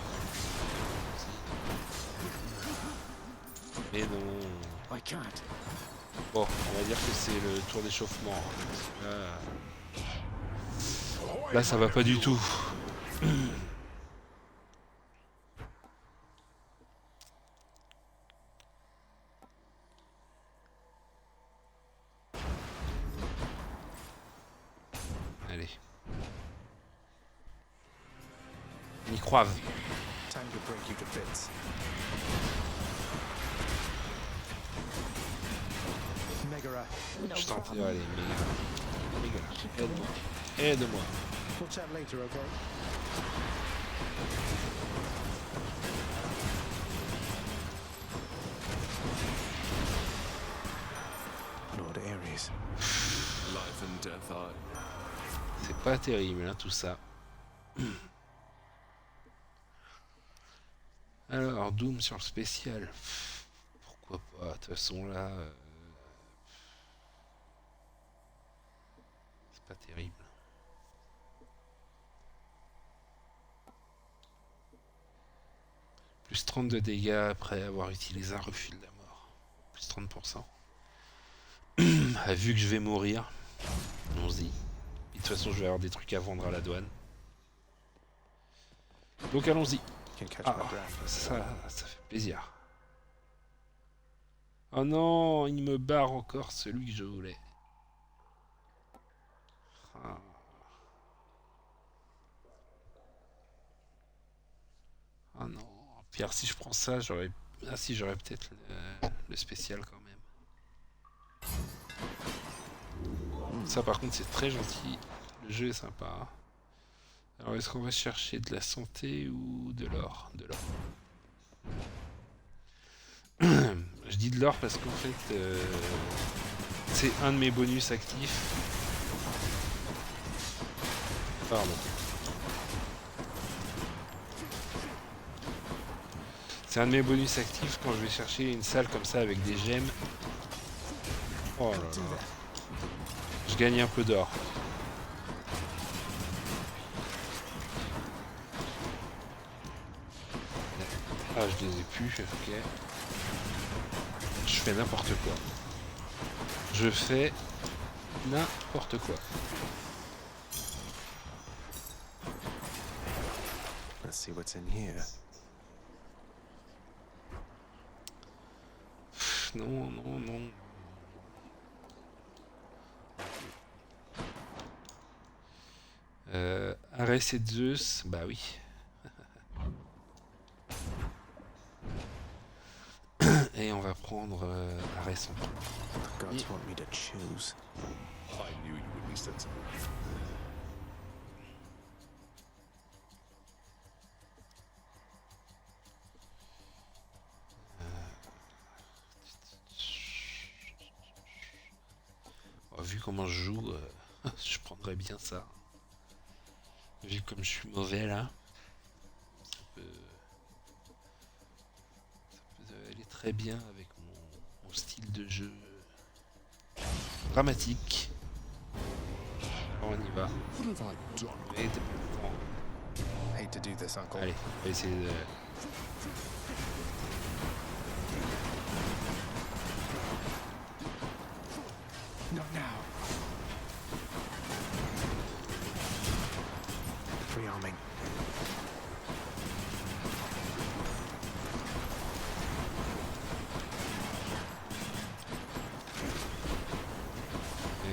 Mais non. I can't. Bon, on va dire que c'est le tour d'échauffement. Là, ça va pas du tout. Allez. On y croise. Time to break you to bits. Megara, No Je t'en prie, problem. allez, mais... Aide-moi. Aide-moi. we'll chat later, okay? Lord Ares. Life and death are. C'est pas terrible, hein, tout ça. Alors, Doom sur le spécial. Pourquoi pas? De toute façon, là... c'est pas terrible. Plus 30 de dégâts après avoir utilisé un refus de la mort. Plus 30%. Ah, vu que je vais mourir, allons-y. De toute façon, je vais avoir des trucs à vendre à la douane. Donc allons-y. Can catch Ah, my draft. ça fait plaisir. Oh non, il me barre encore celui que je voulais. Ah. Ah non. Pierre, si je prends ça, j'aurais... Ah si, j'aurais peut-être le spécial quand même. Ça par contre, c'est très gentil. Le jeu est sympa. Alors, est-ce qu'on va chercher de la santé ou de l'or? De l'or. Je dis de l'or parce qu'en fait, c'est un de mes bonus actifs. Pardon. C'est un de mes bonus actifs quand je vais chercher une salle comme ça avec des gemmes. Oh là là. Je gagne un peu d'or. Ah, je les ai plus, ok. Je fais n'importe quoi. Je fais n'importe quoi. Let's see what's in here. Pff, non, non, non. Arès et Zeus, bah oui. Et on va prendre Arès en premier. Gods want me to choose. I knew you would be sensible. Oh, vu comment je joue, je prendrais bien ça. Vu comme je suis mauvais là, ça peut aller très bien avec mon style de jeu dramatique. On y va. Et Hate to do this, Uncle. allez, on va essayer de... Not now.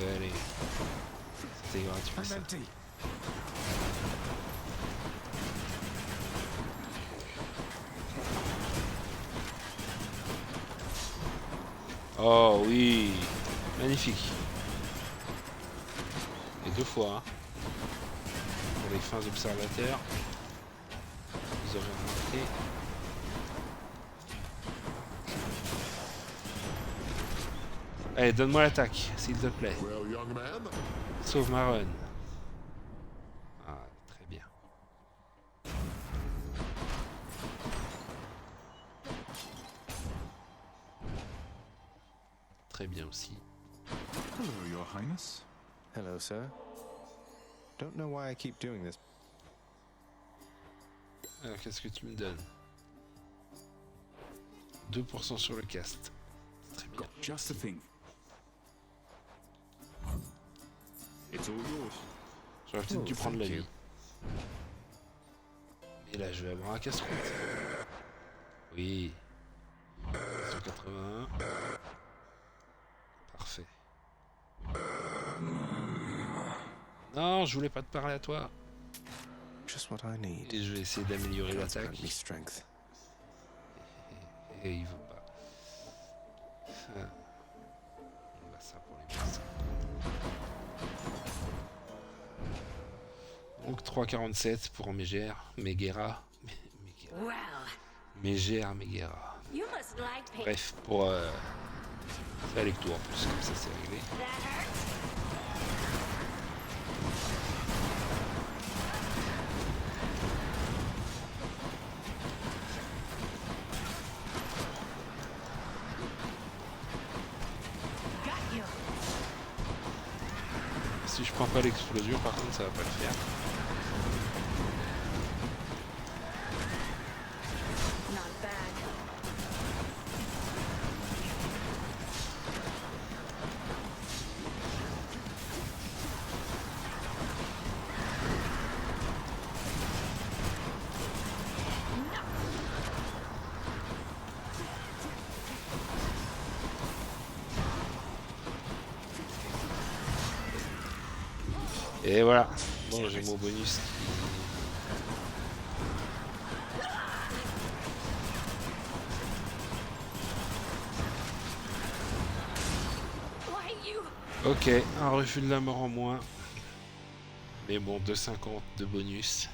Et allez. C'était gratuit I'm ça. empty. Oh oui. Magnifique. Et 2 fois. Hein. Pour les fins observateurs. Vous avez remarqué. Allez, donne-moi l'attaque, s'il te plaît. Well, young man, Sauve ma run. Ah, très bien. Très bien aussi. Hello, Your Highness. Hello, sir. Don't know why I keep doing this. Alors, qu'est-ce que tu me donnes? 2% sur le cast. Très bien. Just a thing. It's all yours. J'aurais peut-être Oh, dû prendre la thank you. vie. Et là, je vais avoir un casse-croûte. Oui. 181. Parfait. Non, je voulais pas te parler à toi. Just what I need. Et je vais essayer d'améliorer l'attaque. Grant me strength. Et il veut pas. Ah. On va ça pour les monstres. Donc 3,47 pour Megera. Well, Megera. you must like pain. Bref, pour faire avec tout en plus, comme ça c'est réglé. That hurts. Got you. Si je prends pas l'explosion, par contre, ça va pas le faire. Not bad. Et voilà. Bon, j'ai mon bonus. Why you? Ok, un refus de la mort en moins. Mais bon, 2,50 de bonus.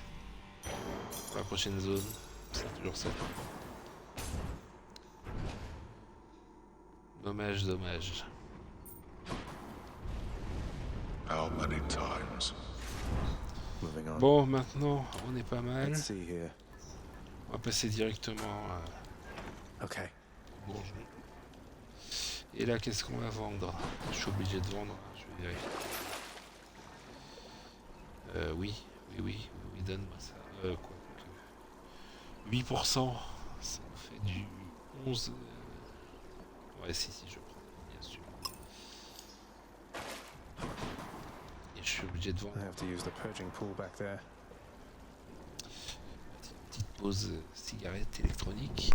Pour la prochaine zone. C'est toujours ça. Dommage, dommage. how many times? Moving on. Bon, maintenant, on est pas mal. Let's see here. On va passer directement Okay. au bourgeon. Et là, qu'est-ce qu'on va vendre? Je suis obligé de vendre. Je vais vérifier. Oui, donne-moi ça. Quoi que... 8%, ça me fait du 11. Ouais, si, je prends, bien sûr. Et je suis obligé de vendre. I have to use the purging pool back there. Petite pause cigarette électronique.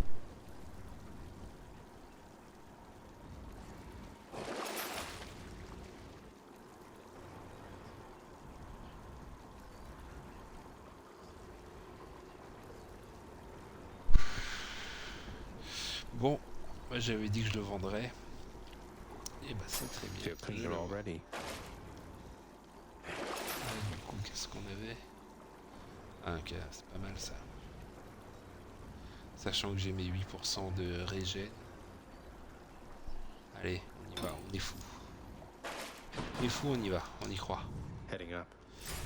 Bon, moi j'avais dit que je le vendrais. Et bah c'est très bien. You're cleaner already. Du coup, qu'est-ce qu'on avait? Ah, ok, c'est pas mal ça. Sachant que j'ai mes 8% de régène. Allez, on y va, on est fou. On est fou, on y va, on y croit. Heading up.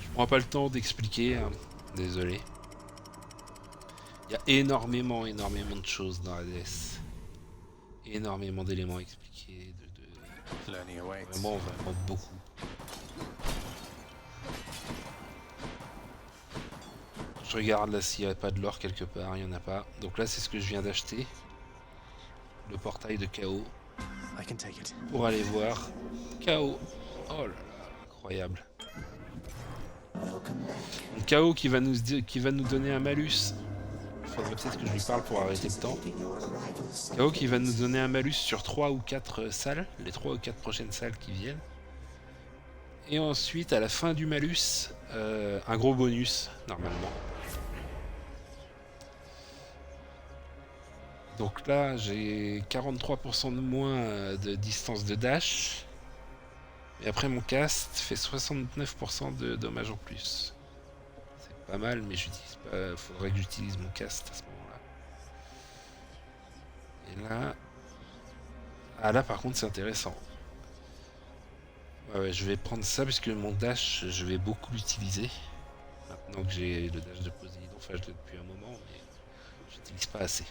Je prends pas le temps d'expliquer, hein. Désolé. Il y a énormément de choses dans Hades. Énormément d'éléments à expliquer, Learning awaits. vraiment beaucoup. Je regarde là s'il n'y a pas de l'or quelque part, il n'y en a pas. Donc là c'est ce que je viens d'acheter. Le portail de Chaos. I can take it. Pour aller voir Chaos. Oh là là, incroyable. Donc, Chaos qui va nous donner un malus. Il faudrait peut-être que je lui parle pour arrêter le temps. Chaos qui va nous donner un malus sur 3 ou 4 salles. Les 3 ou 4 prochaines salles qui viennent. Et ensuite, à la fin du malus, un gros bonus, normalement. Donc là, j'ai 43% de moins de distance de dash. Et après, mon cast fait 69% de dommages en plus. C'est pas mal, mais j'utilise pas. Faudrait que j'utilise mon cast à ce moment-là. Et là... Ah là, par contre, c'est intéressant. Ouais, je vais prendre ça parce que mon dash, je vais beaucoup l'utiliser. Maintenant que j'ai le dash de Poséidon, enfin je l'ai depuis un moment, mais j'utilise pas assez.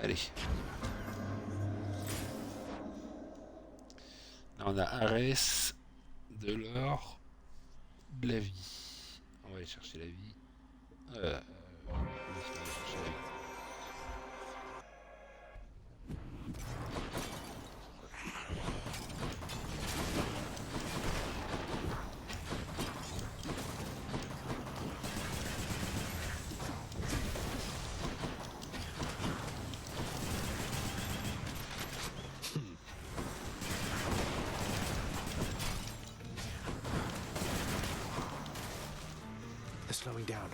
Allez. Là on a Arès, de l'or, de la vie. On va aller chercher la vie. On va aller chercher la vie. They're slowing down.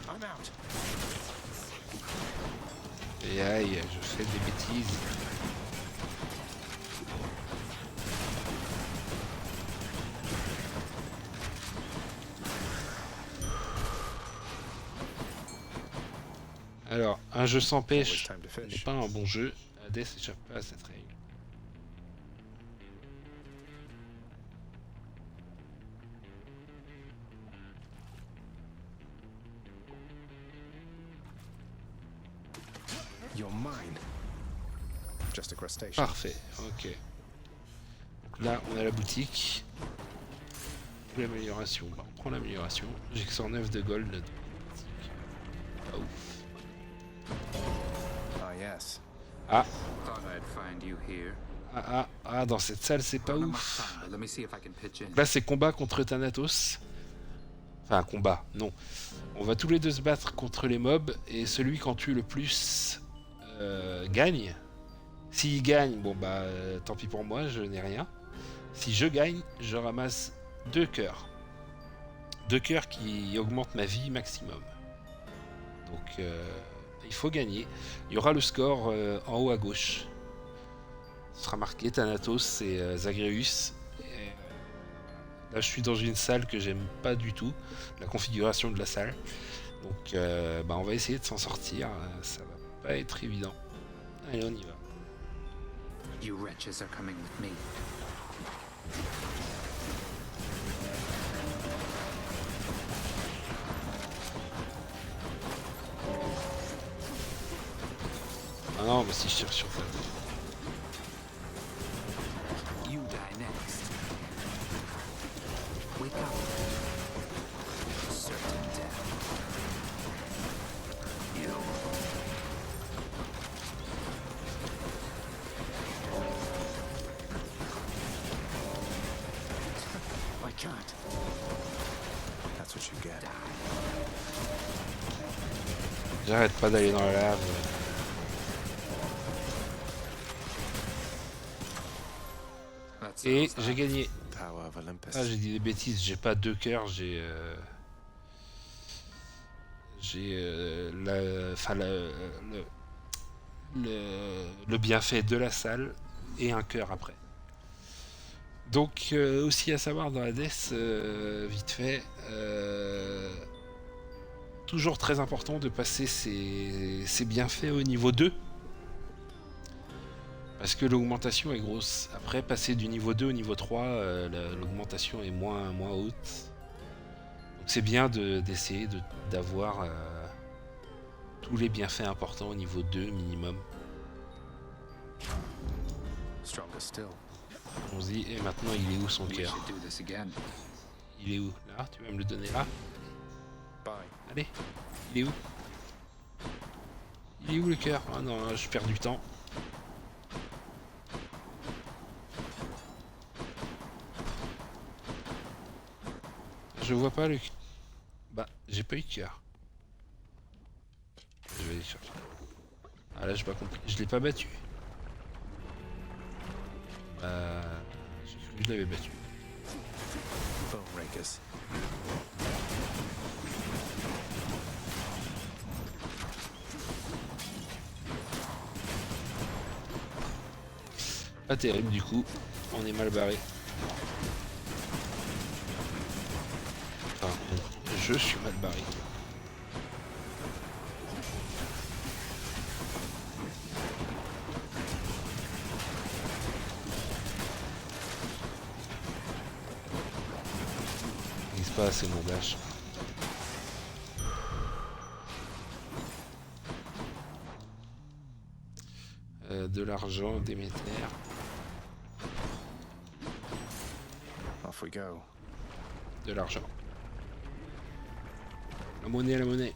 I'm out. Et aïe, je fais des bêtises. Alors, un jeu sans pêche Always time to n'est fish. pas un bon jeu. Hades s'échappe pas à cette règle. You're mine. Just a crustacean. Parfait, ok. Donc là, on a la boutique. L'amélioration. Bah, on prend l'amélioration. J'ai que 109 de gold. De boutique. Pas ouf. Ah yes. Ah, Thought I'd find you here. dans cette salle, c'est pas None of my ouf. fun, but let me see if I can pitch in. Là, c'est combat contre Thanatos. Enfin, combat, non. On va tous les deux se battre contre les mobs. Et celui qui en tue le plus gagne. S'il gagne, bon bah tant pis pour moi, je n'ai rien. Si je gagne, je ramasse 2 cœurs. 2 cœurs qui augmentent ma vie maximum. Donc il faut gagner. Il y aura le score en haut à gauche. Ce sera marqué Thanatos et Zagreus. Et, là je suis dans une salle que j'aime pas du tout. La configuration de la salle. Donc bah, on va essayer de s'en sortir. Ça va pas être évident. Allez, on y va. You wretches are coming with me. Ah non, mais si je tire sur ça. You die next. Wake up. Certain death. You. I can't. That's what you get. J'arrête pas d'aller dans la lave. That's Et j'ai gagné. Tower of Olympus. Ah, j'ai dit des bêtises, j'ai pas 2 cœurs, j'ai le bienfait de la salle et un cœur après. Donc aussi à savoir dans Hades, vite fait, toujours très important de passer ses bienfaits au niveau 2. Parce que l'augmentation est grosse. Après, passer du niveau 2 au niveau 3, l'augmentation est moins haute. Donc c'est bien d'essayer d'avoir tous les bienfaits importants au niveau 2 minimum. Stronger still. Allons-y, et maintenant il est où son We cœur? should do this again. Il est où? Là, tu vas me le donner là? Bye. Allez, il est où? Il est où le cœur? Ah non, là, je perds du temps. Je vois pas le... Bah, j'ai pas eu de cœur. Je vais aller chercher. Ah là, j'ai pas compris. Je l'ai pas battu. Je Je l'avais battu. Bone rakers. Pas terrible du coup, on est mal barré. Enfin, je suis mal barré. Il se passe, c'est mon dash. De l'argent, des métères. Off we go. De l'argent. La monnaie, la monnaie.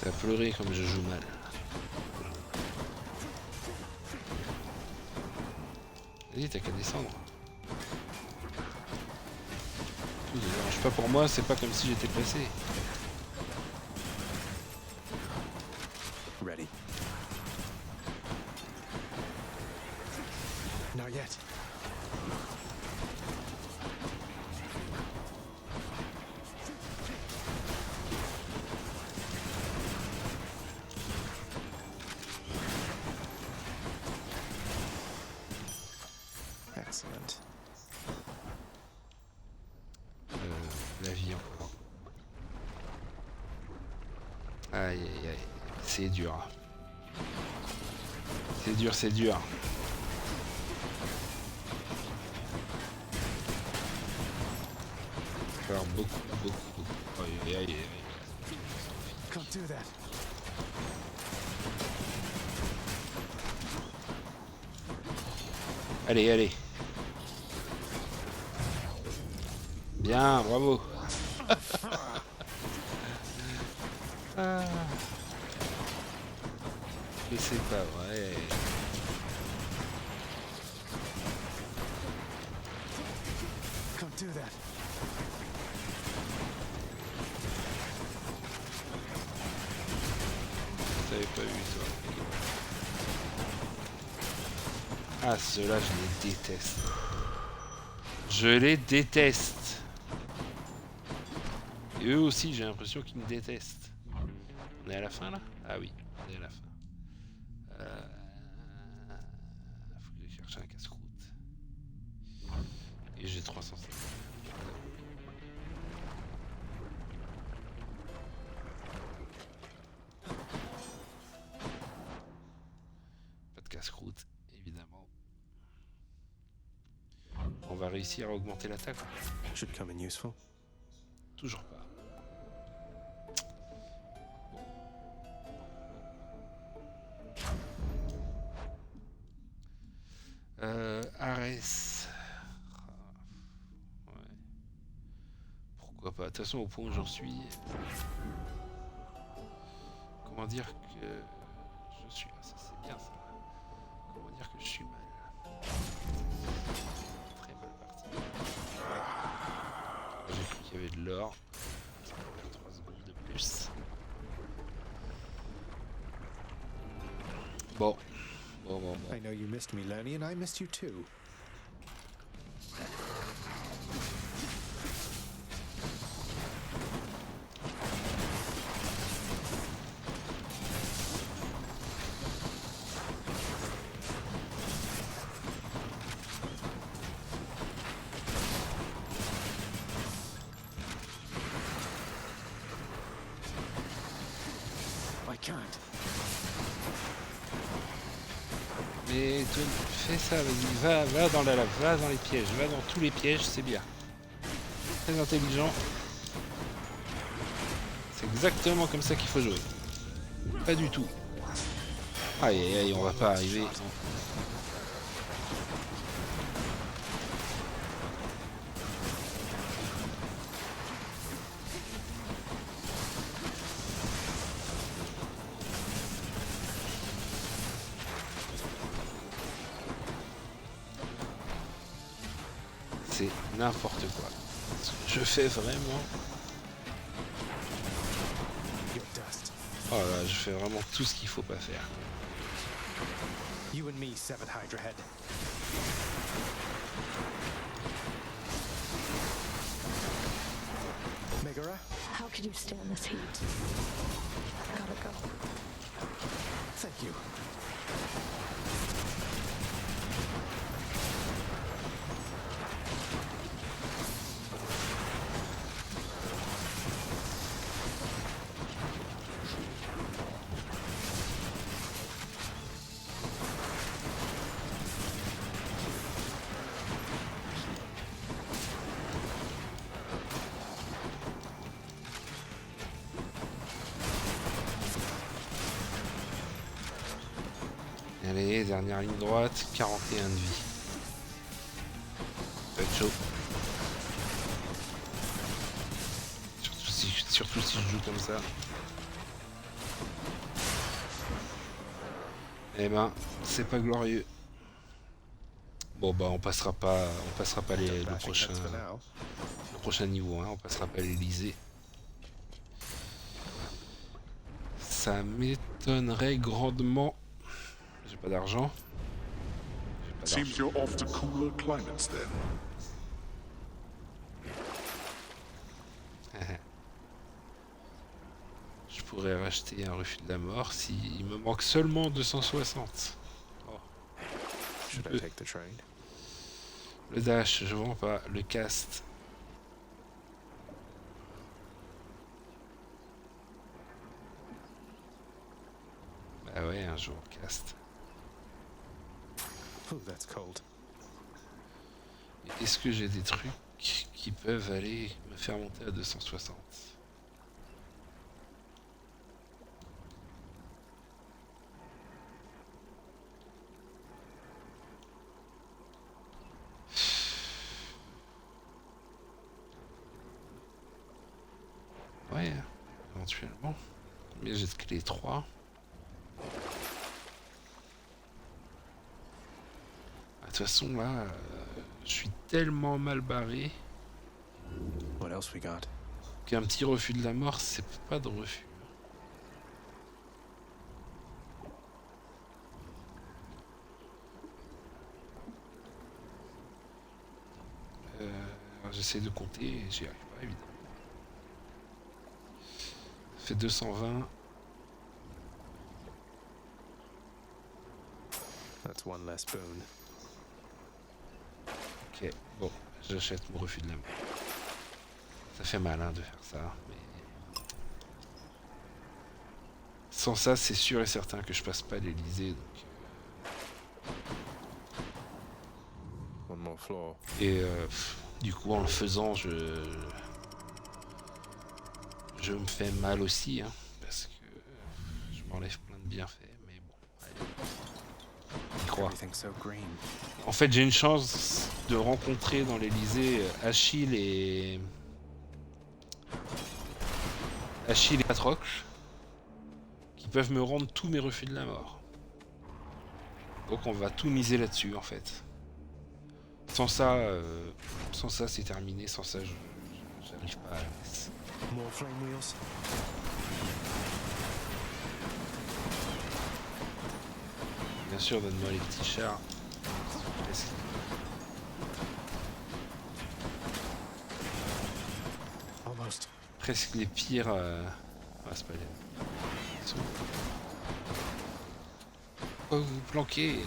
Ça a pleuré comme je joue mal. Vas-y, t'as qu'à descendre. Tout ne dérange pas pour moi, c'est pas comme si j'étais pressé. Ready. Not yet. Excellent. La vie encore. Aïe aïe aïe. C'est dur. C'est dur, c'est dur. Faire beaucoup, beaucoup, beaucoup. Aïe aïe aïe aïe. Can't do that. Allez, allez. Bien, bravo. Ah. Mais c'est pas vrai. Can't do that. T'avais pas vu toi. Ah, ceux-là, je les déteste. Je les déteste. Et eux aussi, j'ai l'impression qu'ils me détestent. On est à la fin là? Ah oui, on est à la fin. Faut que j'aille chercher un casse-croûte. Et j'ai 350. Pas de casse-croûte, évidemment. On va réussir à augmenter l'attaque. Should come in useful. Toujours pas. Ares. Ouais. Pourquoi pas? De toute façon, au point où j'en suis. Comment dire que je suis. Ah, ça c'est bien ça. Comment dire que je suis mal. Très mal parti. J'ai cru qu'il y avait de l'or. Ça va faire 3 secondes de plus. Bon. Bon. I know you missed me, Lenny, and I missed you too. I can't. Mais fais ça, vas-y, va dans la lave, va dans les pièges, va dans tous les pièges, c'est bien. Très intelligent. C'est exactement comme ça qu'il faut jouer. Pas du tout. Aïe aïe aïe, on va pas arriver. C'est n'importe quoi. Je fais vraiment... Your dust. Oh là, je fais vraiment tout ce qu'il faut pas faire. You and me, Severed Hydra Head. Megara? How could you stand this heat? Gotta go. Thank you. Allez, dernière ligne droite, 41 de vie. Ça va être chaud. Surtout si je joue comme ça. Eh ben, c'est pas glorieux. Bon bah on passera pas le Bashing heads for now. prochain niveau, hein, on passera pas l'Elysée. Ça m'étonnerait grandement. J'ai pas d'argent. Seems you're off to cooler climates then. Je pourrais racheter un refus de la mort s'il me manque seulement 260. Oh. Should I take the train? Le dash, je vends pas. Le cast. Bah ouais, un jour cast. Oh, that's cold. Est-ce que j'ai des trucs qui peuvent aller me faire monter à 260? Ouais, éventuellement. Mais j'ai de clé 3. De toute façon, là, je suis tellement mal barré What else we got? qu'un petit refus de la mort, c'est pas de refus. J'essaie de compter et j'y arrive pas, évidemment. Ça fait 220. That's one less boon. Ok, bon, j'achète mon refus de la mort. Ça fait mal hein, de faire ça, mais... Sans ça, c'est sûr et certain que je passe pas l'Elysée, donc... One more floor. Et du coup, en le faisant, je me fais mal aussi, hein, parce que je m'enlève plein de bienfaits, mais bon, allez. J'y crois. Everything's so green. En fait, j'ai une chance de rencontrer dans l'Elysée Achille et Patrocle, qui peuvent me rendre tous mes refus de la mort. Donc on va tout miser là-dessus, en fait. Sans ça, c'est terminé. Sans ça, j'arrive pas à la messe. More flame wheels. Bien sûr, donne-moi les petits chars. Almost. Presque les pires. Ah, c'est pas les. Pourquoi vous vous planquez?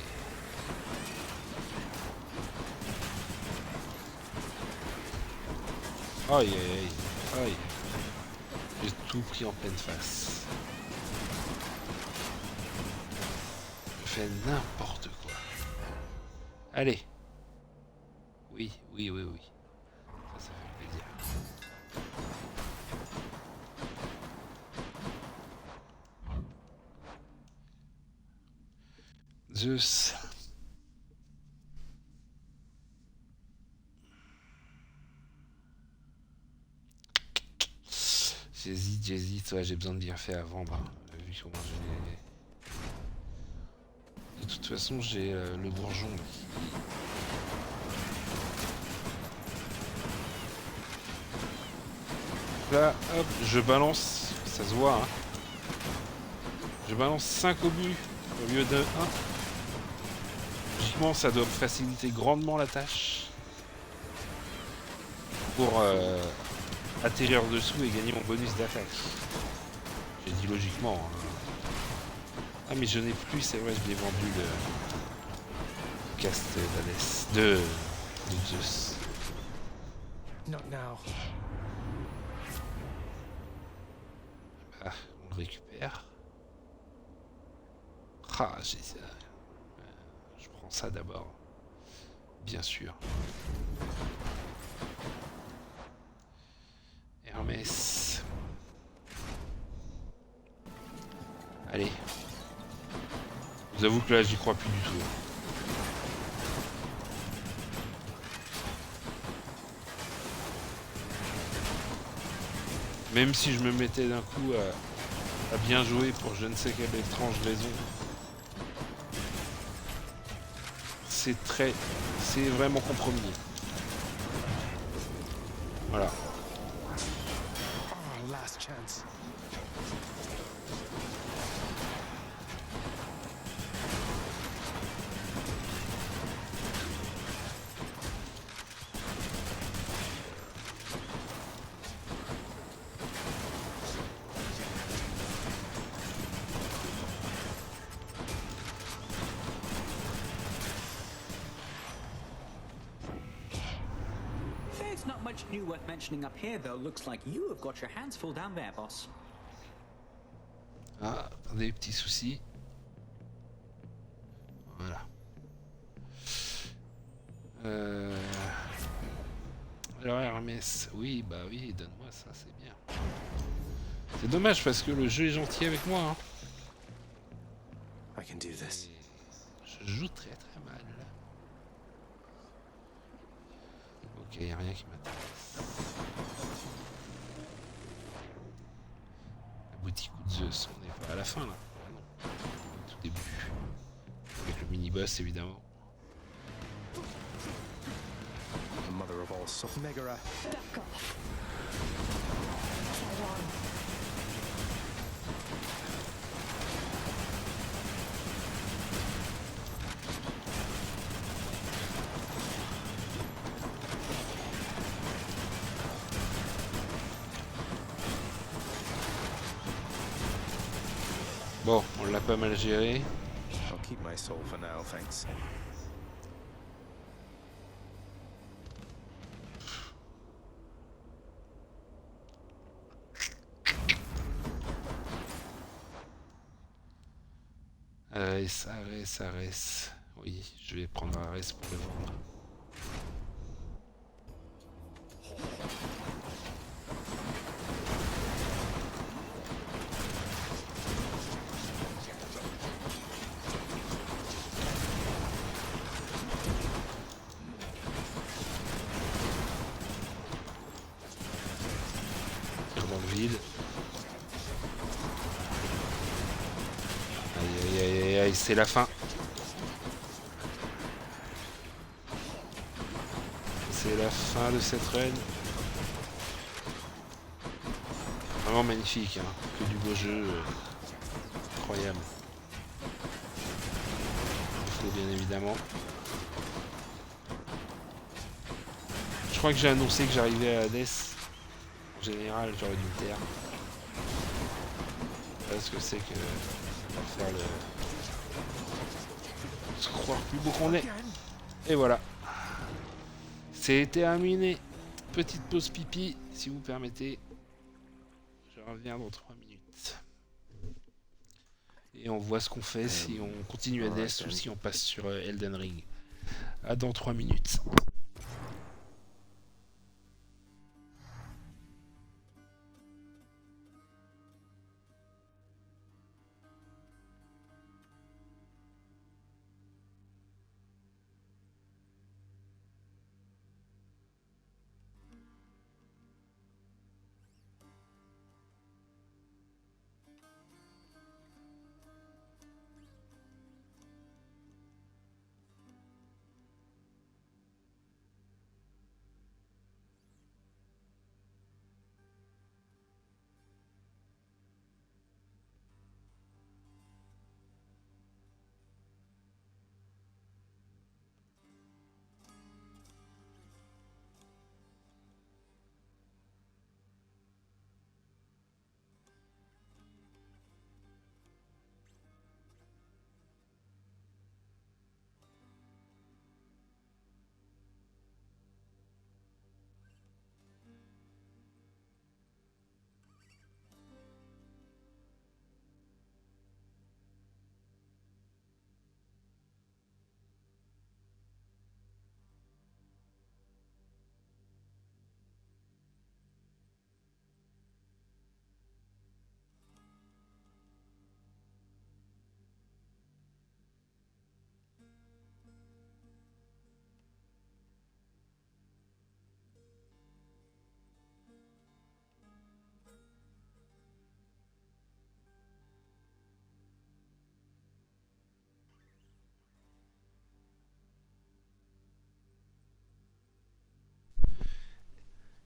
Aïe aïe aïe. Aïe. J'ai tout pris en pleine face. Je fais n'importe quoi. Allez. Oui, oui, oui, oui. Ça fait plaisir. Zeus. J'hésite, ouais, j'ai besoin de bien faire avant, bah, vu comment j'ai... De toute façon, j'ai le bourgeon là, hop, je balance, ça se voit, hein. Je balance 5 obus au lieu de 1. Logiquement, ça doit me faciliter grandement la tâche pour atterrir dessous et gagner mon bonus d'attaque. J'ai dit logiquement. Hein. Ah, mais je n'ai plus, c'est vrai, je l'ai vendu le cast d'Hadès, de Zeus. Not now. Ah, on le récupère. Ah, j'ai ça. Je prends ça d'abord. Bien sûr. Hermès. Allez. Je vous avoue que là, j'y crois plus du tout. Même si je me mettais d'un coup à bien jouer pour je ne sais quelle étrange raison. C'est vraiment compromis. Voilà. Oh, last chance. There's not much new worth mentioning up here, though. Looks like you have got your hands full down there, boss. Ah, des petits soucis. Voilà. Alors Hermès, oui, bah oui, donne-moi ça, c'est bien. C'est dommage parce que le jeu est gentil avec moi. Hein. I can do this. Je joue très très mal. Ok, y a rien qui m'intéresse. La boutique de Zeus, on n'est pas à la fin là. Ah non, au tout début. Avec le mini-boss évidemment. The mother of all Megara. Back off. Tread on. Bon, on l'a pas mal géré. I'll keep my soul for now, thanks. Arès. Oui, je vais prendre Arès pour le vendre. Tire dans le vide. Aïe, c'est la fin. C'est la fin de cette run. Vraiment magnifique, hein. Que du beau jeu. Incroyable. Il faut bien évidemment. Je crois que j'ai annoncé que j'arrivais à Hades. En général, j'aurais dû me taire. Parce que c'est que... On va faire le... Se croire plus beau qu'on est. Et voilà. C'est terminé. Petite pause pipi, si vous permettez. Je reviens dans 3 minutes. Et on voit ce qu'on fait si on continue Hades ou si on passe sur Elden Ring. À dans 3 minutes.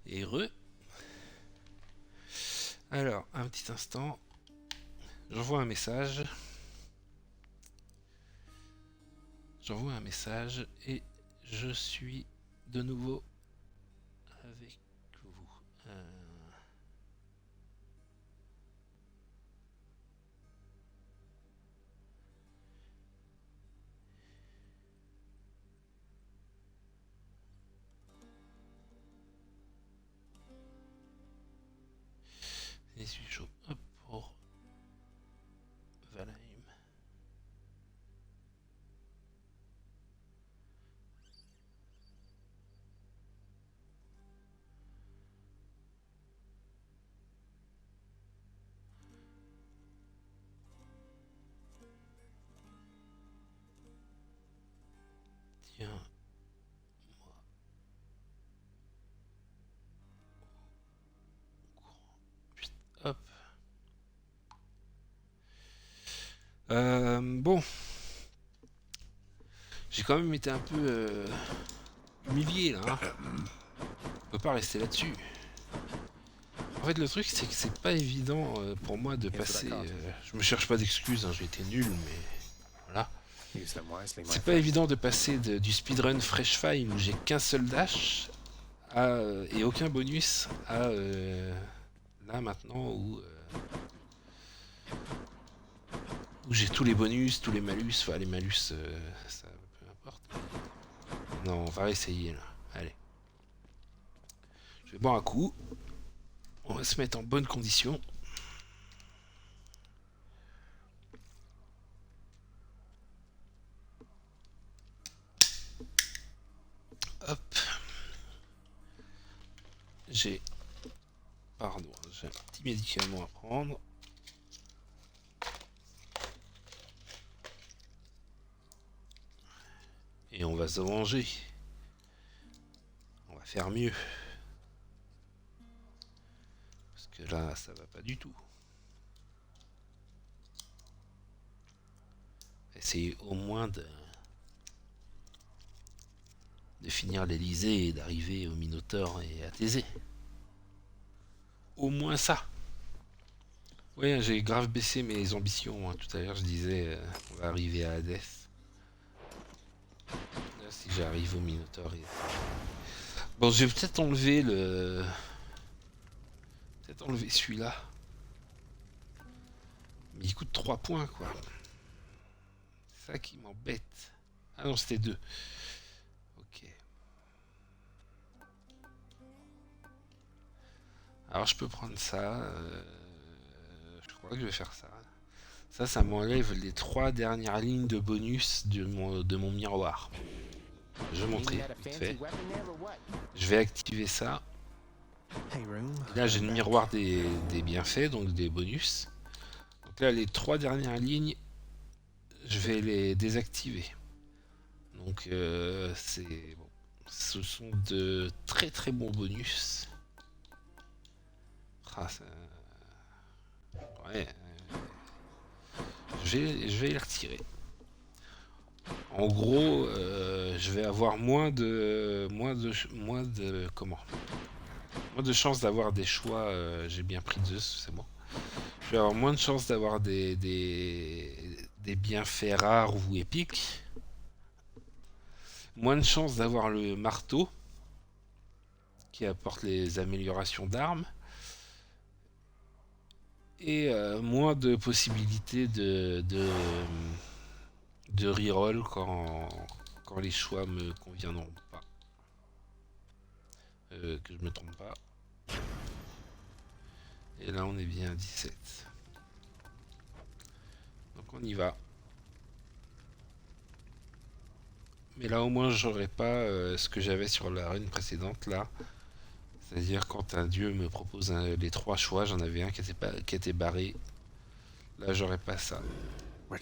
Et heureux. Alors, un petit instant. J'envoie un message. J'envoie un message et je suis de nouveau avec vous. Et je suis chaud. Hop, pour Valheim. Tiens, moi. Putain, hop. Bon. J'ai quand même été un peu humilié là. Hein. On peut pas rester là-dessus. En fait, le truc, c'est que c'est pas évident pour moi de passer. Je me cherche pas d'excuses, hein, j'ai été nul, mais voilà. C'est pas évident de passer du speedrun Fresh Fine où j'ai qu'un seul dash et aucun bonus à là maintenant où j'ai tous les bonus, tous les malus. Enfin, les malus, ça peu importe. Non, on va essayer là. Allez. Je vais boire un coup. On va se mettre en bonne condition. Hop. J'ai un petit médicament à prendre. Et on va se venger. On va faire mieux. Parce que là, ça va pas du tout. Essayer au moins de finir l'Elysée et d'arriver au Minotaure et à Thésée. Au moins ça. Ouais, j'ai grave baissé mes ambitions. Hein. Tout à l'heure, je disais, on va arriver à Hadès. Là, si j'arrive au Minotaure. Bon, je vais peut-être enlever le... Peut-être enlever celui-là. Mais il coûte 3 points, quoi. C'est ça qui m'embête. Ah non, c'était 2. Ok. Alors, je peux prendre ça. Je crois que je vais faire ça. Ça m'enlève les 3 dernières lignes de bonus de mon miroir. Je vais montrer vite fait. Je vais activer ça. Et là j'ai le miroir des bienfaits, donc des bonus. Donc là les 3 dernières lignes, je vais les désactiver. Donc c'est bon. Ce sont de très très bons bonus. Ah, ça... Ouais. Je vais les retirer. En gros, je vais avoir moins de chances d'avoir des choix. J'ai bien pris 2, c'est bon. Je vais avoir moins de chances d'avoir des bienfaits rares ou épiques. Moins de chances d'avoir le marteau qui apporte les améliorations d'armes. Et moins de possibilités de reroll quand les choix me conviendront pas. Que je me trompe pas. Et là on est bien à 17. Donc on y va. Mais là au moins j'aurais pas ce que j'avais sur la run précédente là. C'est-à-dire quand un dieu me propose les 3 choix, j'en avais un qui était barré. Là j'aurais pas ça.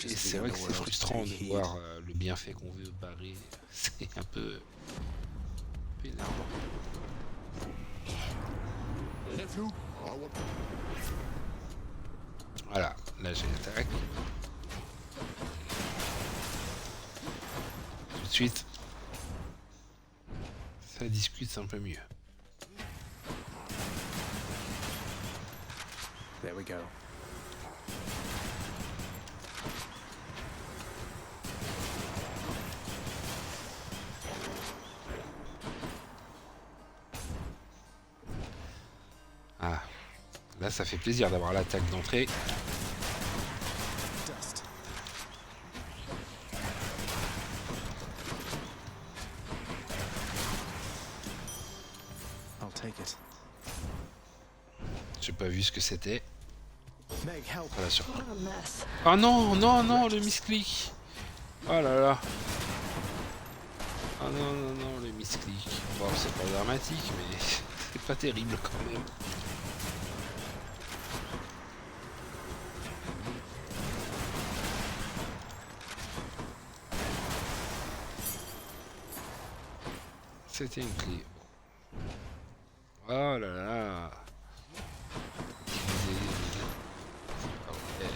Et c'est vrai que c'est frustrant de voir le bienfait qu'on veut barrer. C'est un peu énervant. Voilà, là j'ai l'attaque. Tout de suite, ça discute un peu mieux. There we go. Ah, là ça fait plaisir d'avoir l'attaque d'entrée. Dust. I'll take it. J'ai pas vu ce que c'était. Meg, help. Voilà, sur... What a mess. Ah non, non, non, le misclick. Oh là là. Ah non, non, non, le misclick. Bon, c'est pas dramatique, mais c'est pas terrible quand même. C'était une clé. Oh là là. Ok.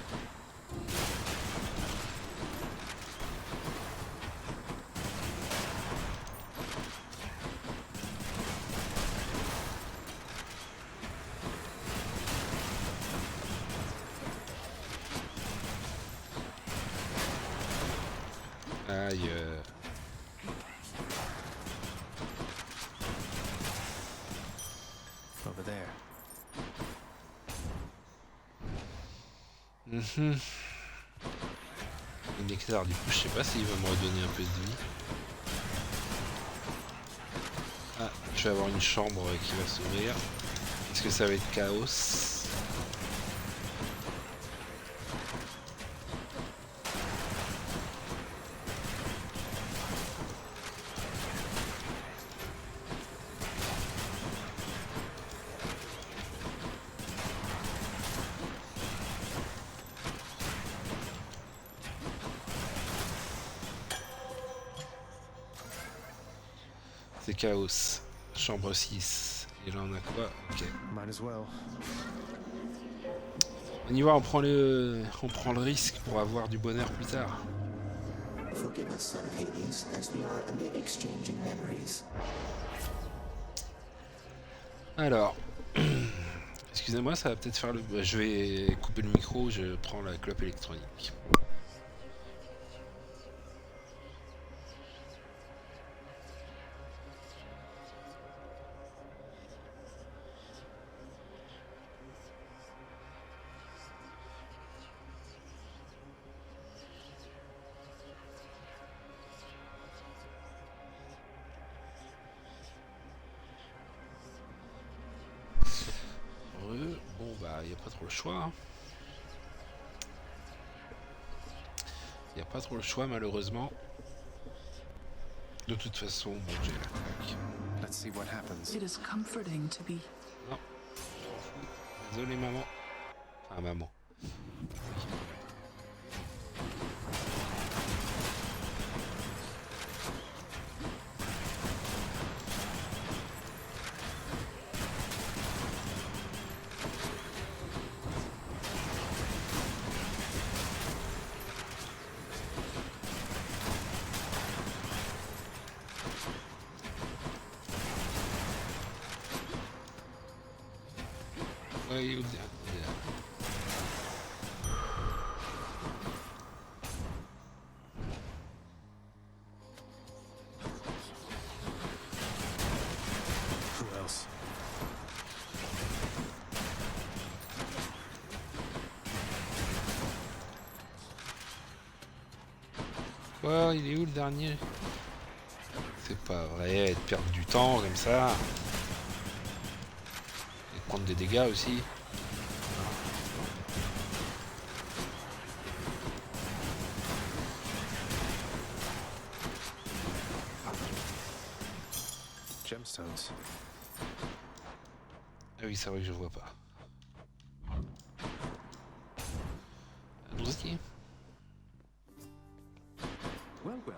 Aïe. Over there. Un nectar, du coup, je sais pas s'il va me redonner un peu de vie. Ah, je vais avoir une chambre qui va s'ouvrir. Est-ce que ça va être chaos? C'est chaos. Chambre 6. Et là on a quoi? Ok. Might as well. On y va, on prend le risque pour avoir du bonheur plus tard. Forgive us, son of Hades, as we are amid exchanging memories. Alors, excusez-moi, ça va peut-être faire le... Je vais couper le micro, je prends la clope électronique. Bon bah il n'y a pas trop le choix. Hein. Il n'y a pas trop le choix malheureusement. De toute façon, bon j'ai la claque. Let's see what happens. It is comforting to be. Non, je m'en fous. Désolé maman. Enfin maman. Ouais, il est bien. Who else? Quoi, il est où le dernier? C'est pas vrai, de perdre du temps comme ça. Et prendre des dégâts aussi. Gemstones. Ah oui, c'est vrai que je vois pas. Allons-y. Well, well.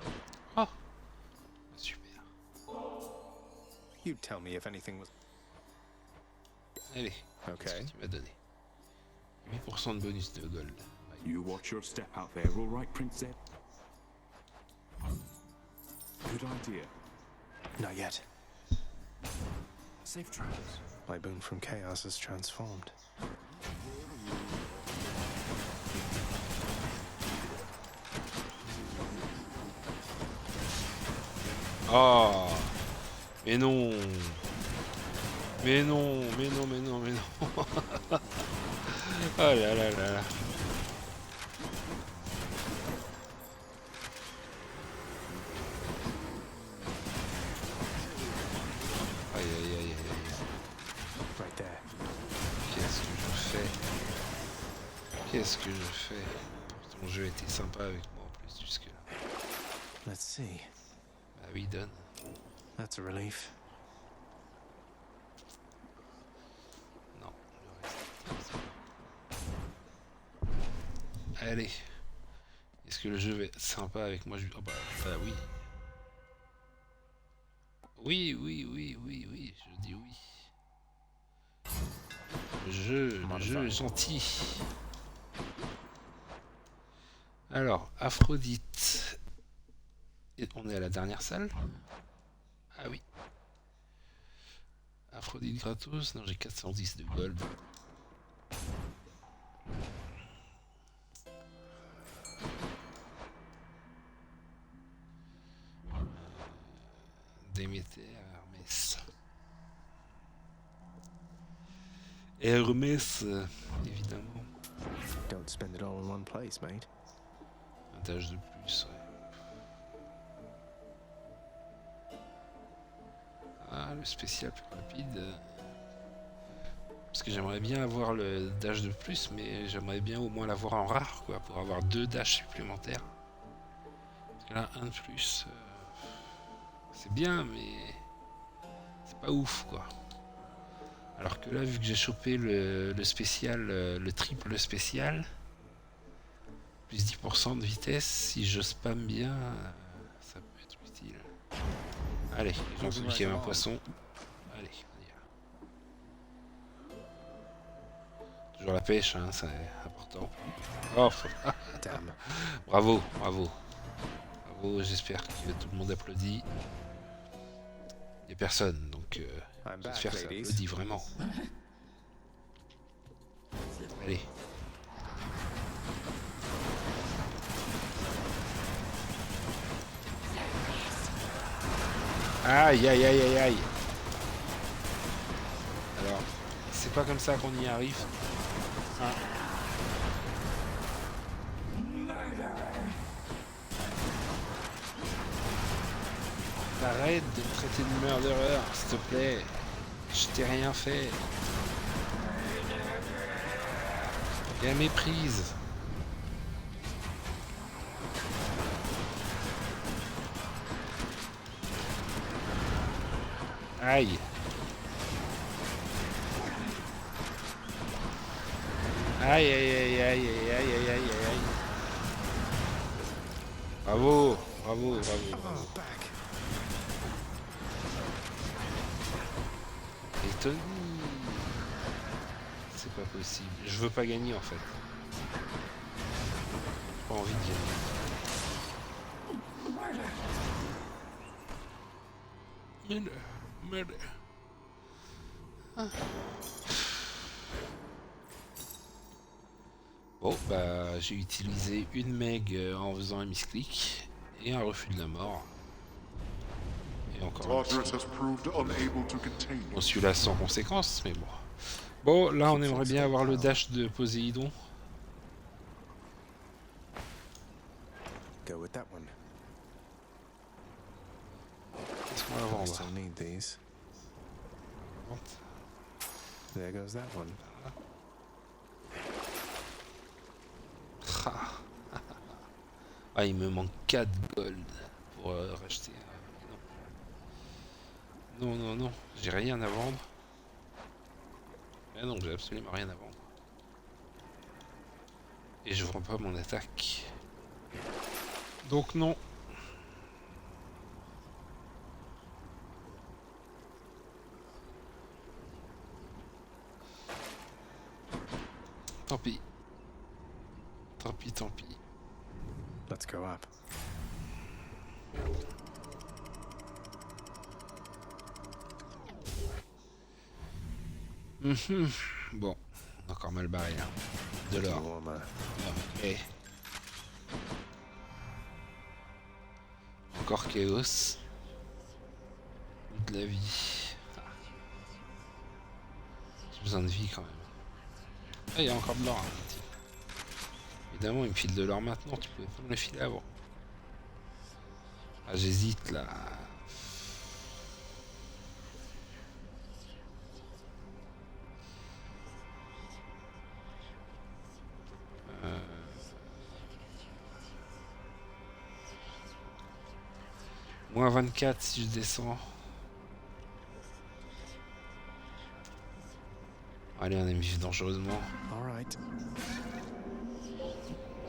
Ah, super. You'd tell me if anything was. Allez, Okay. qu'est-ce que tu m'as donné? 8% de bonus de gold. You watch your step out there, all right, Prince Zed? Good idea. Not yet. Safe travels. My boon from chaos is transformed. Oh. Mais non. Mais non, mais non, mais non, mais non. Oh là là là là. Aïe aïe aïe aïe aïe. Right there. Qu'est-ce que je fais? Qu'est-ce que je fais? Ton jeu était sympa avec moi en plus jusque là. Let's see. Bah oui, donne. That's a relief. Non, le reste. Allez. Est-ce que le jeu va être sympa avec moi? Oh bah oui. Oui, oui, oui, oui, oui, je dis oui. Le jeu est gentil. Alors, Aphrodite. Et on est à la dernière salle. Ah oui. Aphrodite gratos. Non, j'ai 410 de gold. Déméter, Hermès. Hermès, évidemment. Don't spend it all in one place, mate. Un tâche de plus, ouais. Ah, le spécial plus rapide. Parce que j'aimerais bien avoir le dash de plus, mais j'aimerais bien au moins l'avoir en rare, quoi, pour avoir 2 dashs supplémentaires. Parce que là, un de plus, c'est bien, mais c'est pas ouf, quoi. Alors que là, vu que j'ai chopé le spécial, le triple spécial, plus 10% de vitesse, si je spam bien, ça peut être utile. Allez, j'ai entendu qu'il y avait un poisson. Allez, on y va. Toujours la pêche, hein, c'est important. Oh, Damn. bravo, bravo. Bravo, j'espère que tout le monde applaudit. Il n'y a personne, donc j'espère que ça applaudit vraiment. Allez. Aïe aïe aïe aïe aïe. Alors, c'est pas comme ça qu'on y arrive. Ah. Arrête de me traiter de murderer, s'il te plaît. Je t'ai rien fait. Et à méprise. Aïe. Aïe aïe aïe aïe aïe aïe aïe aïe aïe. Bravo, bravo, bravo, bravo. Et Tony. C'est pas possible. Je veux pas gagner en fait. J'ai pas envie de gagner. Merde. Ah. Bon, bah j'ai utilisé une meg en faisant un misclick et un refus de la mort. Et encore un Tartarus has proved unable to contain bon, celui-là sans conséquence, mais bon. Bon, là on aimerait bien avoir le dash de Poséidon. Go with that one. Qu'est-ce qu'on va I vendre? still need these. There goes that one. Ah, il me manque 4 gold pour racheter. Non, non, non, j'ai rien à vendre. Ah non, j'ai absolument rien à vendre. Et je vends pas mon attaque. Donc non. Tant pis. Tant pis, tant pis. Let's go up. Bon, encore mal barré là. De l'or. Warmer. Ok. Encore Chaos. de la vie. J'ai besoin de vie quand même. Ah, il y a encore de l'or. Hein. Évidemment, il me file de l'or maintenant, tu pouvais pas me le filer avant. Ah, j'hésite là. Moins 24 si je descends. Allez, on aime vivre dangereusement. All right.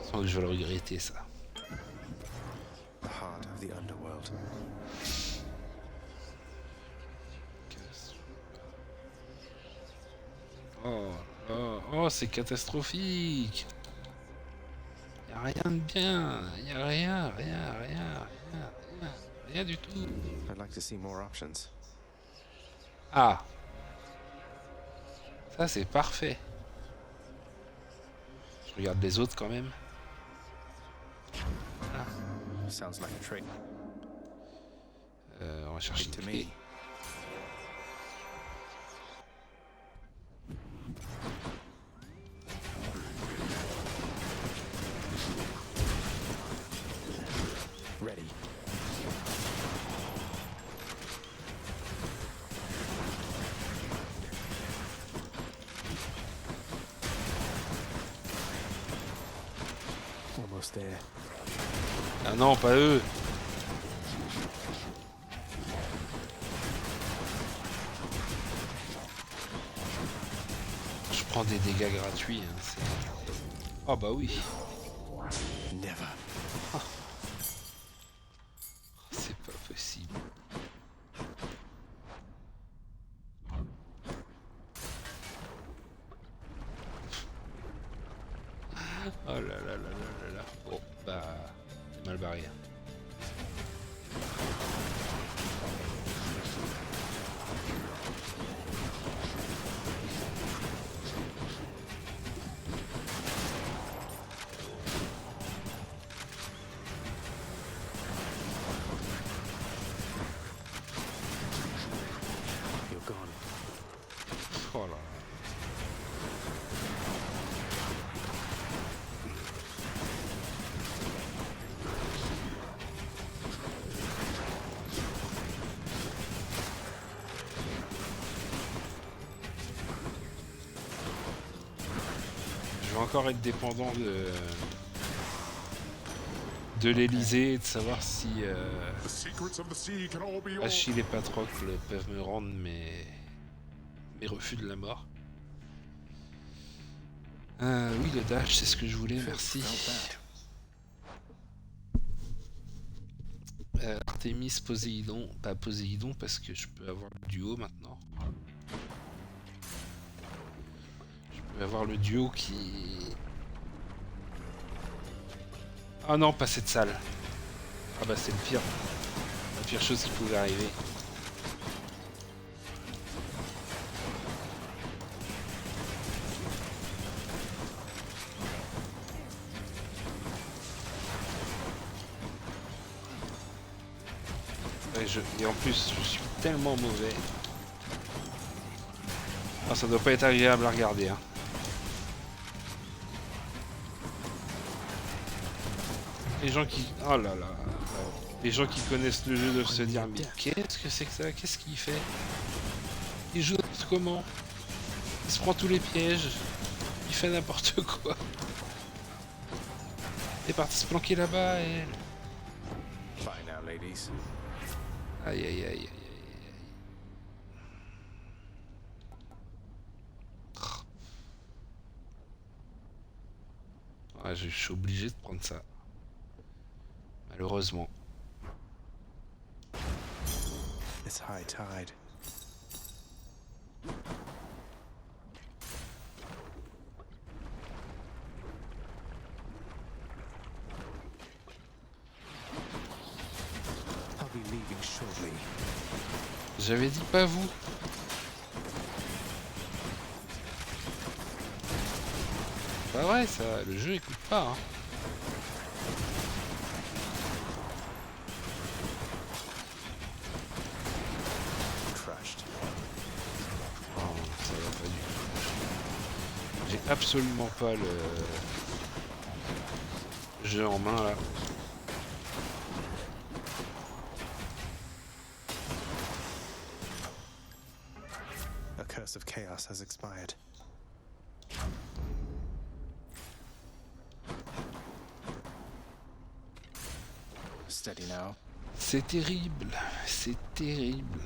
Sans que je vais le regretter ça. The heart of the underworld. Oh, oh, oh, c'est catastrophique. Y'a rien de bien. Y'a rien du tout. I'd like to see more options. Ah. Ça c'est parfait. Je regarde les autres quand même. Voilà. Sounds like a trick. On va chercher To une me. clé. Ready. Almost there. Ah non, pas eux. Je prends des dégâts gratuits. Hein, oh bah oui. Never. C'est pas possible. Oh là là là là là là. Bon, bah, c'est mal barré. You're gone. Oh là là. Je vais encore être dépendant de l'Elysée et de savoir si The secrets of the sea can all be yours. Achille et Patrocle peuvent me rendre mes refus de la mort. Oui, le dash, c'est ce que je voulais, merci. Artemis, Poséidon, pas Poséidon parce que je peux avoir le duo maintenant. Je peux avoir le duo qui... Ah non, pas cette salle. Ah bah c'est le pire. La pire chose qui pouvait arriver. Et en plus, je suis tellement mauvais. Ah, ça doit pas être agréable à regarder. Hein. Les gens qui... Oh là là. Les gens qui connaissent le jeu doivent se dire, mais qu'est-ce que c'est que ça? Qu'est-ce qu'il fait? Il joue comment? Il se prend tous les pièges. Il fait n'importe quoi. Il est parti se planquer là-bas et... Bye now, ladies. Aïe aïe aïe aïe aïe. Ouais, je suis obligé de prendre ça. Malheureusement. It's high tide. I'll be leaving shortly. J'avais dit pas vous. Pas vrai ça, le jeu écoute pas. Hein. absolument pas le jeu en main là. A curse of chaos has expired. Steady now. C'est terrible, c'est terrible.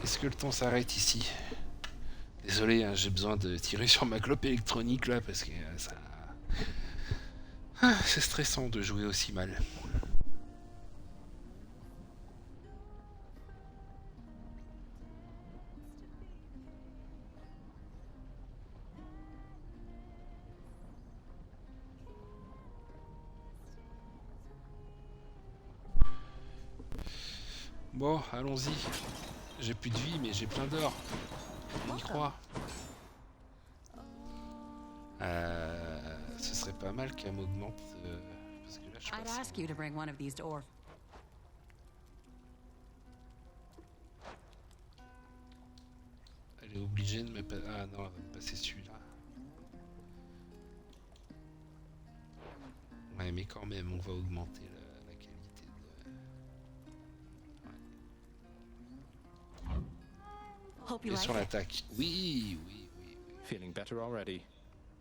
Est-ce que le temps s'arrête ici? Désolé, hein, j'ai besoin de tirer sur ma clope électronique là parce que ça... Ah, c'est stressant de jouer aussi mal. Bon, allons-y. J'ai plus de vie, mais j'ai plein d'or. On y croit. Ce serait pas mal qu'elle m'augmente. Parce que là, je I'd passe. ask you to bring one of these to Orph. Elle est obligée de me passer. Ah non, elle va me passer celui-là. Ouais, mais quand même, on va augmenter la qualité de. Hope you Et like sur it. l'attaque. Oui, oui, oui, oui. Feeling better already.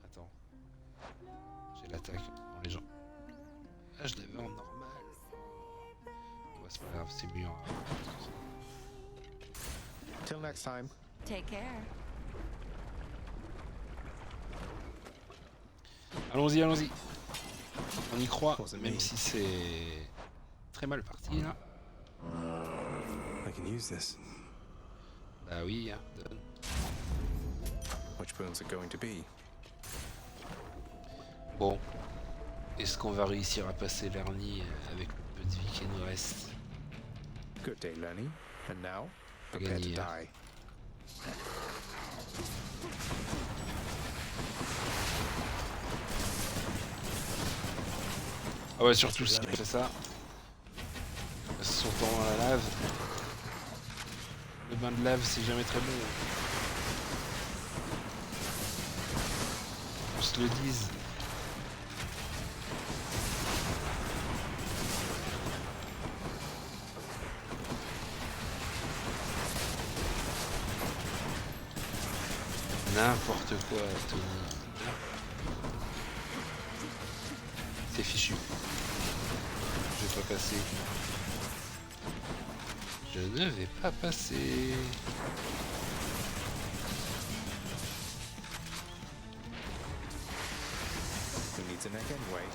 Attends. J'ai l'attaque dans les gens. Ah, je l'avais en normal. Ouais, c'est pas grave, c'est mieux. Hein. Till next time. Take care. Allons-y, allons-y. On y croit, Wasn't même me. si c'est très mal parti là. I can use this. Bah oui, hein, donne. Which boons are going to be? Bon. Est-ce qu'on va réussir à passer l'Ernie avec le peu de vie qui nous reste? Good day, Lenny. And now, Pas prepare to gagné, hein. die. Ah ouais, surtout si on fait ça. Passe son temps dans la lave. Le bain de lave, c'est jamais très bon. On se le dise. N'importe quoi, Tony. C'est fichu. Je vais pas passer. Je ne vais pas passer. Who needs a neck anyway?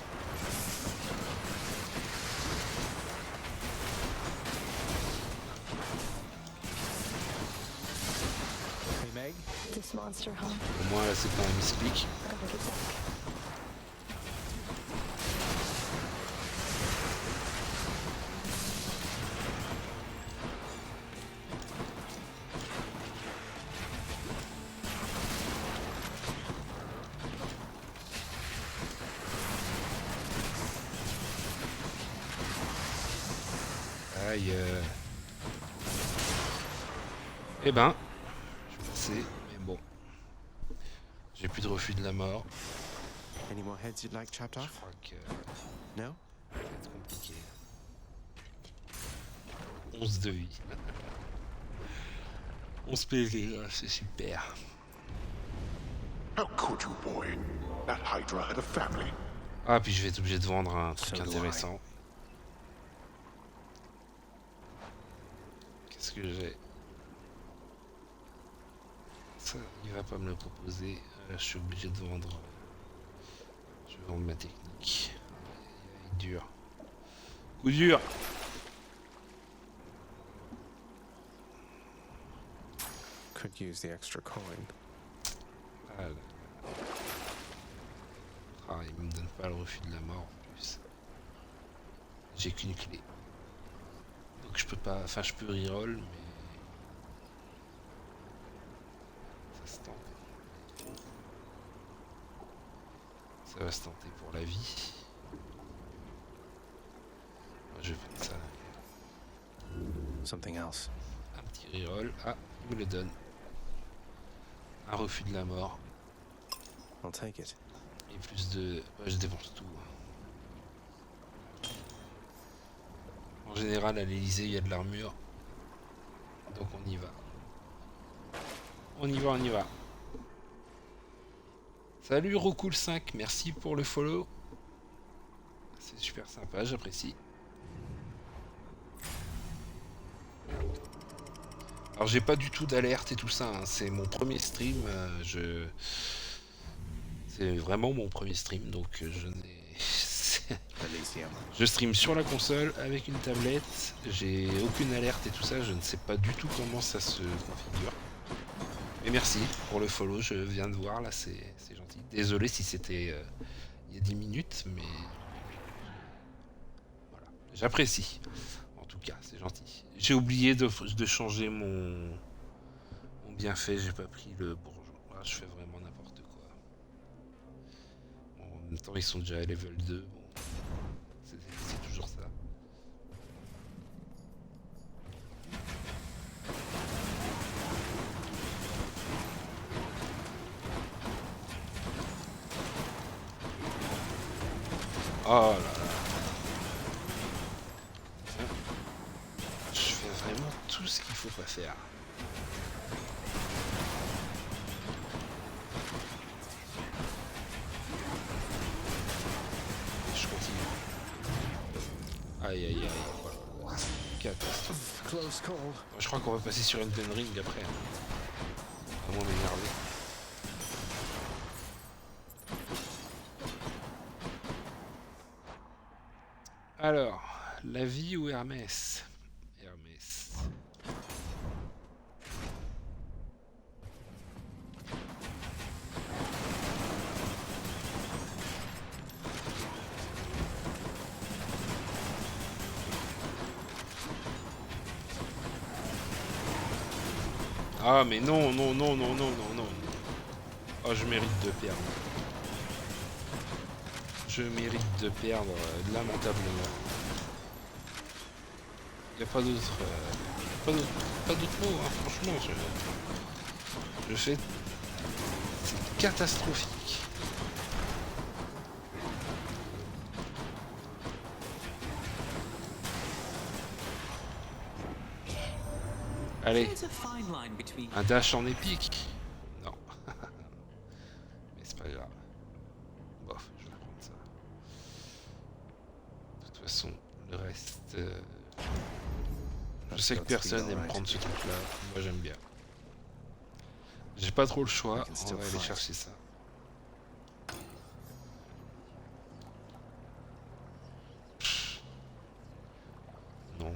Hey, Meg. This monster, huh? Au moins là c'est pas un misclick. Gotta get back. Aïe. Eh ben, je suis passé, mais bon. J'ai plus de refus de la mort. Any more heads you'd like chopped Je off? crois que No? ça va être compliqué. 11 de vie. 11 PV, c'est super. How could you, boy? That Hydra had a family. Ah, puis je vais être obligé de vendre un truc So do I. intéressant. Qu'est-ce que j'ai? Ça, il va pas me le proposer. Je suis obligé de vendre. Je vais vendre ma technique. Il est dur. Coup dur! Could use the extra coin. Ah, là, là. Ah, il me donne pas le refus de la mort en plus. J'ai qu'une clé. Donc je peux pas. Enfin, je peux reroll, mais. Ça se tente. Ça va se tenter pour la vie. Moi, je vais prendre ça. Something else. Un petit reroll. Ah, il me le donne. Un refus de la mort. I'll take it. Et plus de... Ouais, je dépense tout. En général, à l'Elysée, il y a de l'armure. Donc on y va. On y va, on y va. Salut Rocool5, merci pour le follow. C'est super sympa, j'apprécie. Alors j'ai pas du tout d'alerte et tout ça, hein. C'est mon premier stream, c'est vraiment mon premier stream, donc je n'ai... Je stream sur la console avec une tablette, j'ai aucune alerte et tout ça, je ne sais pas du tout comment ça se configure. Mais merci pour le follow, je viens de voir là, c'est gentil. Désolé si c'était il y a 10 minutes, mais voilà, j'apprécie. En tout cas, c'est gentil. J'ai oublié de changer mon bienfait, j'ai pas pris le bourgeois. Ah, je fais vraiment n'importe quoi. Bon, en même temps, ils sont déjà à level 2. Bon, c'est toujours ça. Oh là là. Je fais vraiment tout ce qu'il faut pas faire. Et je continue. Aïe aïe aïe. Voilà. Catastrophe. Close call. Je crois qu'on va passer sur Elden Ring après. À moins m'énerver. Alors, la vie ou Hermès? Hermès. Ah mais non, non, non, non, non, non, non. Oh, je mérite de perdre. Je mérite de perdre lamentablement. Il n'y a pas d'autre mots, hein, franchement. Je fais... C'est catastrophique. Allez, There's a fine line between un dash en épique. Non. Mais c'est pas grave. Bof, je vais prendre ça. De toute façon, le reste... Je sais que personne aime prendre ce truc là, moi j'aime bien. J'ai pas trop le choix, on va aller chercher ça. Non.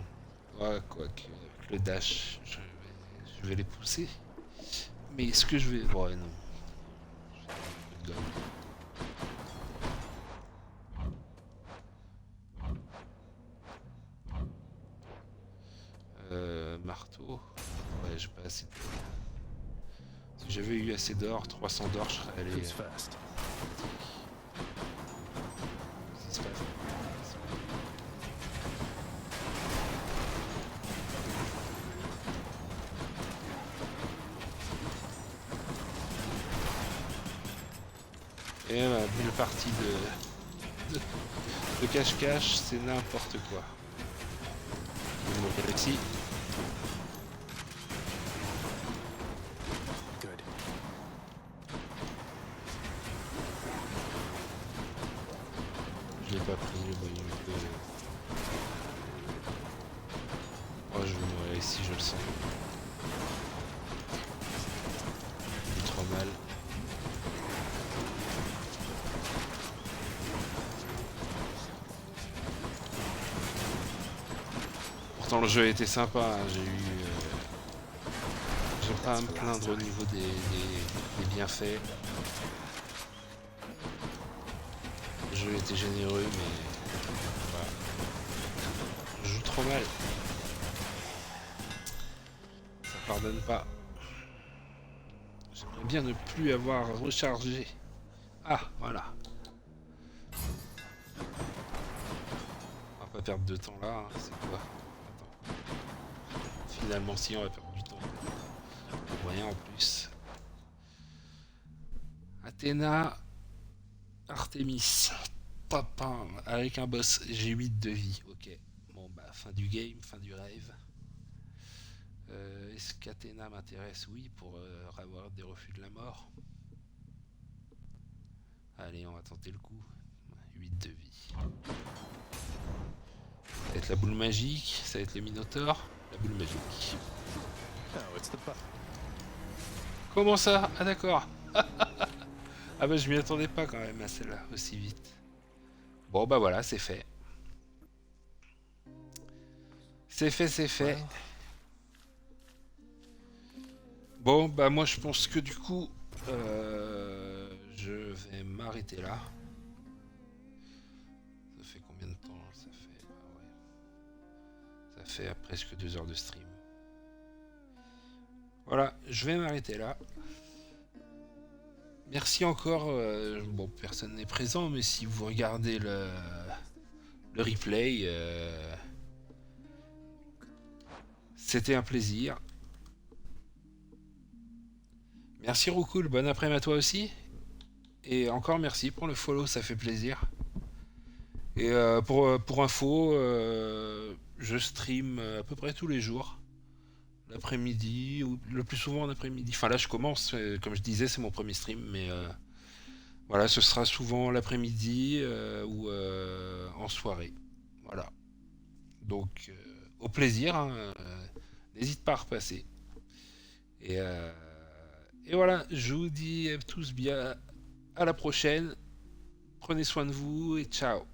Ouais, quoi que avec le dash, je vais les pousser. Mais est-ce que je vais... Ouais, non. Je vais... Marteau. Ouais, j'ai pas assez de... Si j'avais eu assez d'or, 300 d'or, je serais allé... Et ma belle partie de cache-cache, c'est n'importe quoi. Je vais mourir ici. Je l'ai pas pris le moyen de... Oh, je vais mourir ici, je le sens. J'ai trop mal. Pourtant le jeu a été sympa, hein. J'ai pas à me plaindre au niveau des bienfaits. Le jeu était généreux, mais voilà. Je joue trop mal. Ça pardonne pas. J'aimerais bien ne plus avoir rechargé. Ah, voilà. On va pas perdre de temps là, hein. C'est quoi? Attends. Finalement, si, on va perdre du temps. Pour rien en plus. Athéna Artemis. Papin, avec un boss, j'ai 8 de vie. Ok. Bon bah fin du game, fin du rêve. Est-ce qu'Athéna m'intéresse? Oui, pour avoir des refus de la mort. Allez, on va tenter le coup. 8 de vie. Ça va être la boule magique, ça va être les minotaures. La boule magique. Oh, it's the button. Comment ça? Ah d'accord. Ah bah je m'y attendais pas quand même à celle-là, aussi vite. Bon bah voilà, c'est fait. C'est fait, c'est fait. Well. Bon bah moi je pense que du coup, je vais m'arrêter là. Ça fait combien de temps? Ça fait, ah ouais. Ça fait presque 2 heures de stream. Voilà, je vais m'arrêter là. Merci encore. Bon, personne n'est présent, mais si vous regardez le replay, c'était un plaisir. Merci Roukoul, bon après-midi à toi aussi. Et encore merci pour le follow, ça fait plaisir. Et pour info, je stream à peu près tous les jours. L'après-midi, ou le plus souvent l'après-midi. Enfin là je commence, comme je disais, c'est mon premier stream, mais voilà, ce sera souvent l'après-midi ou en soirée. Voilà. Donc au plaisir, hein, n'hésite pas à repasser. Et voilà, je vous dis à tous bien à la prochaine. Prenez soin de vous et ciao.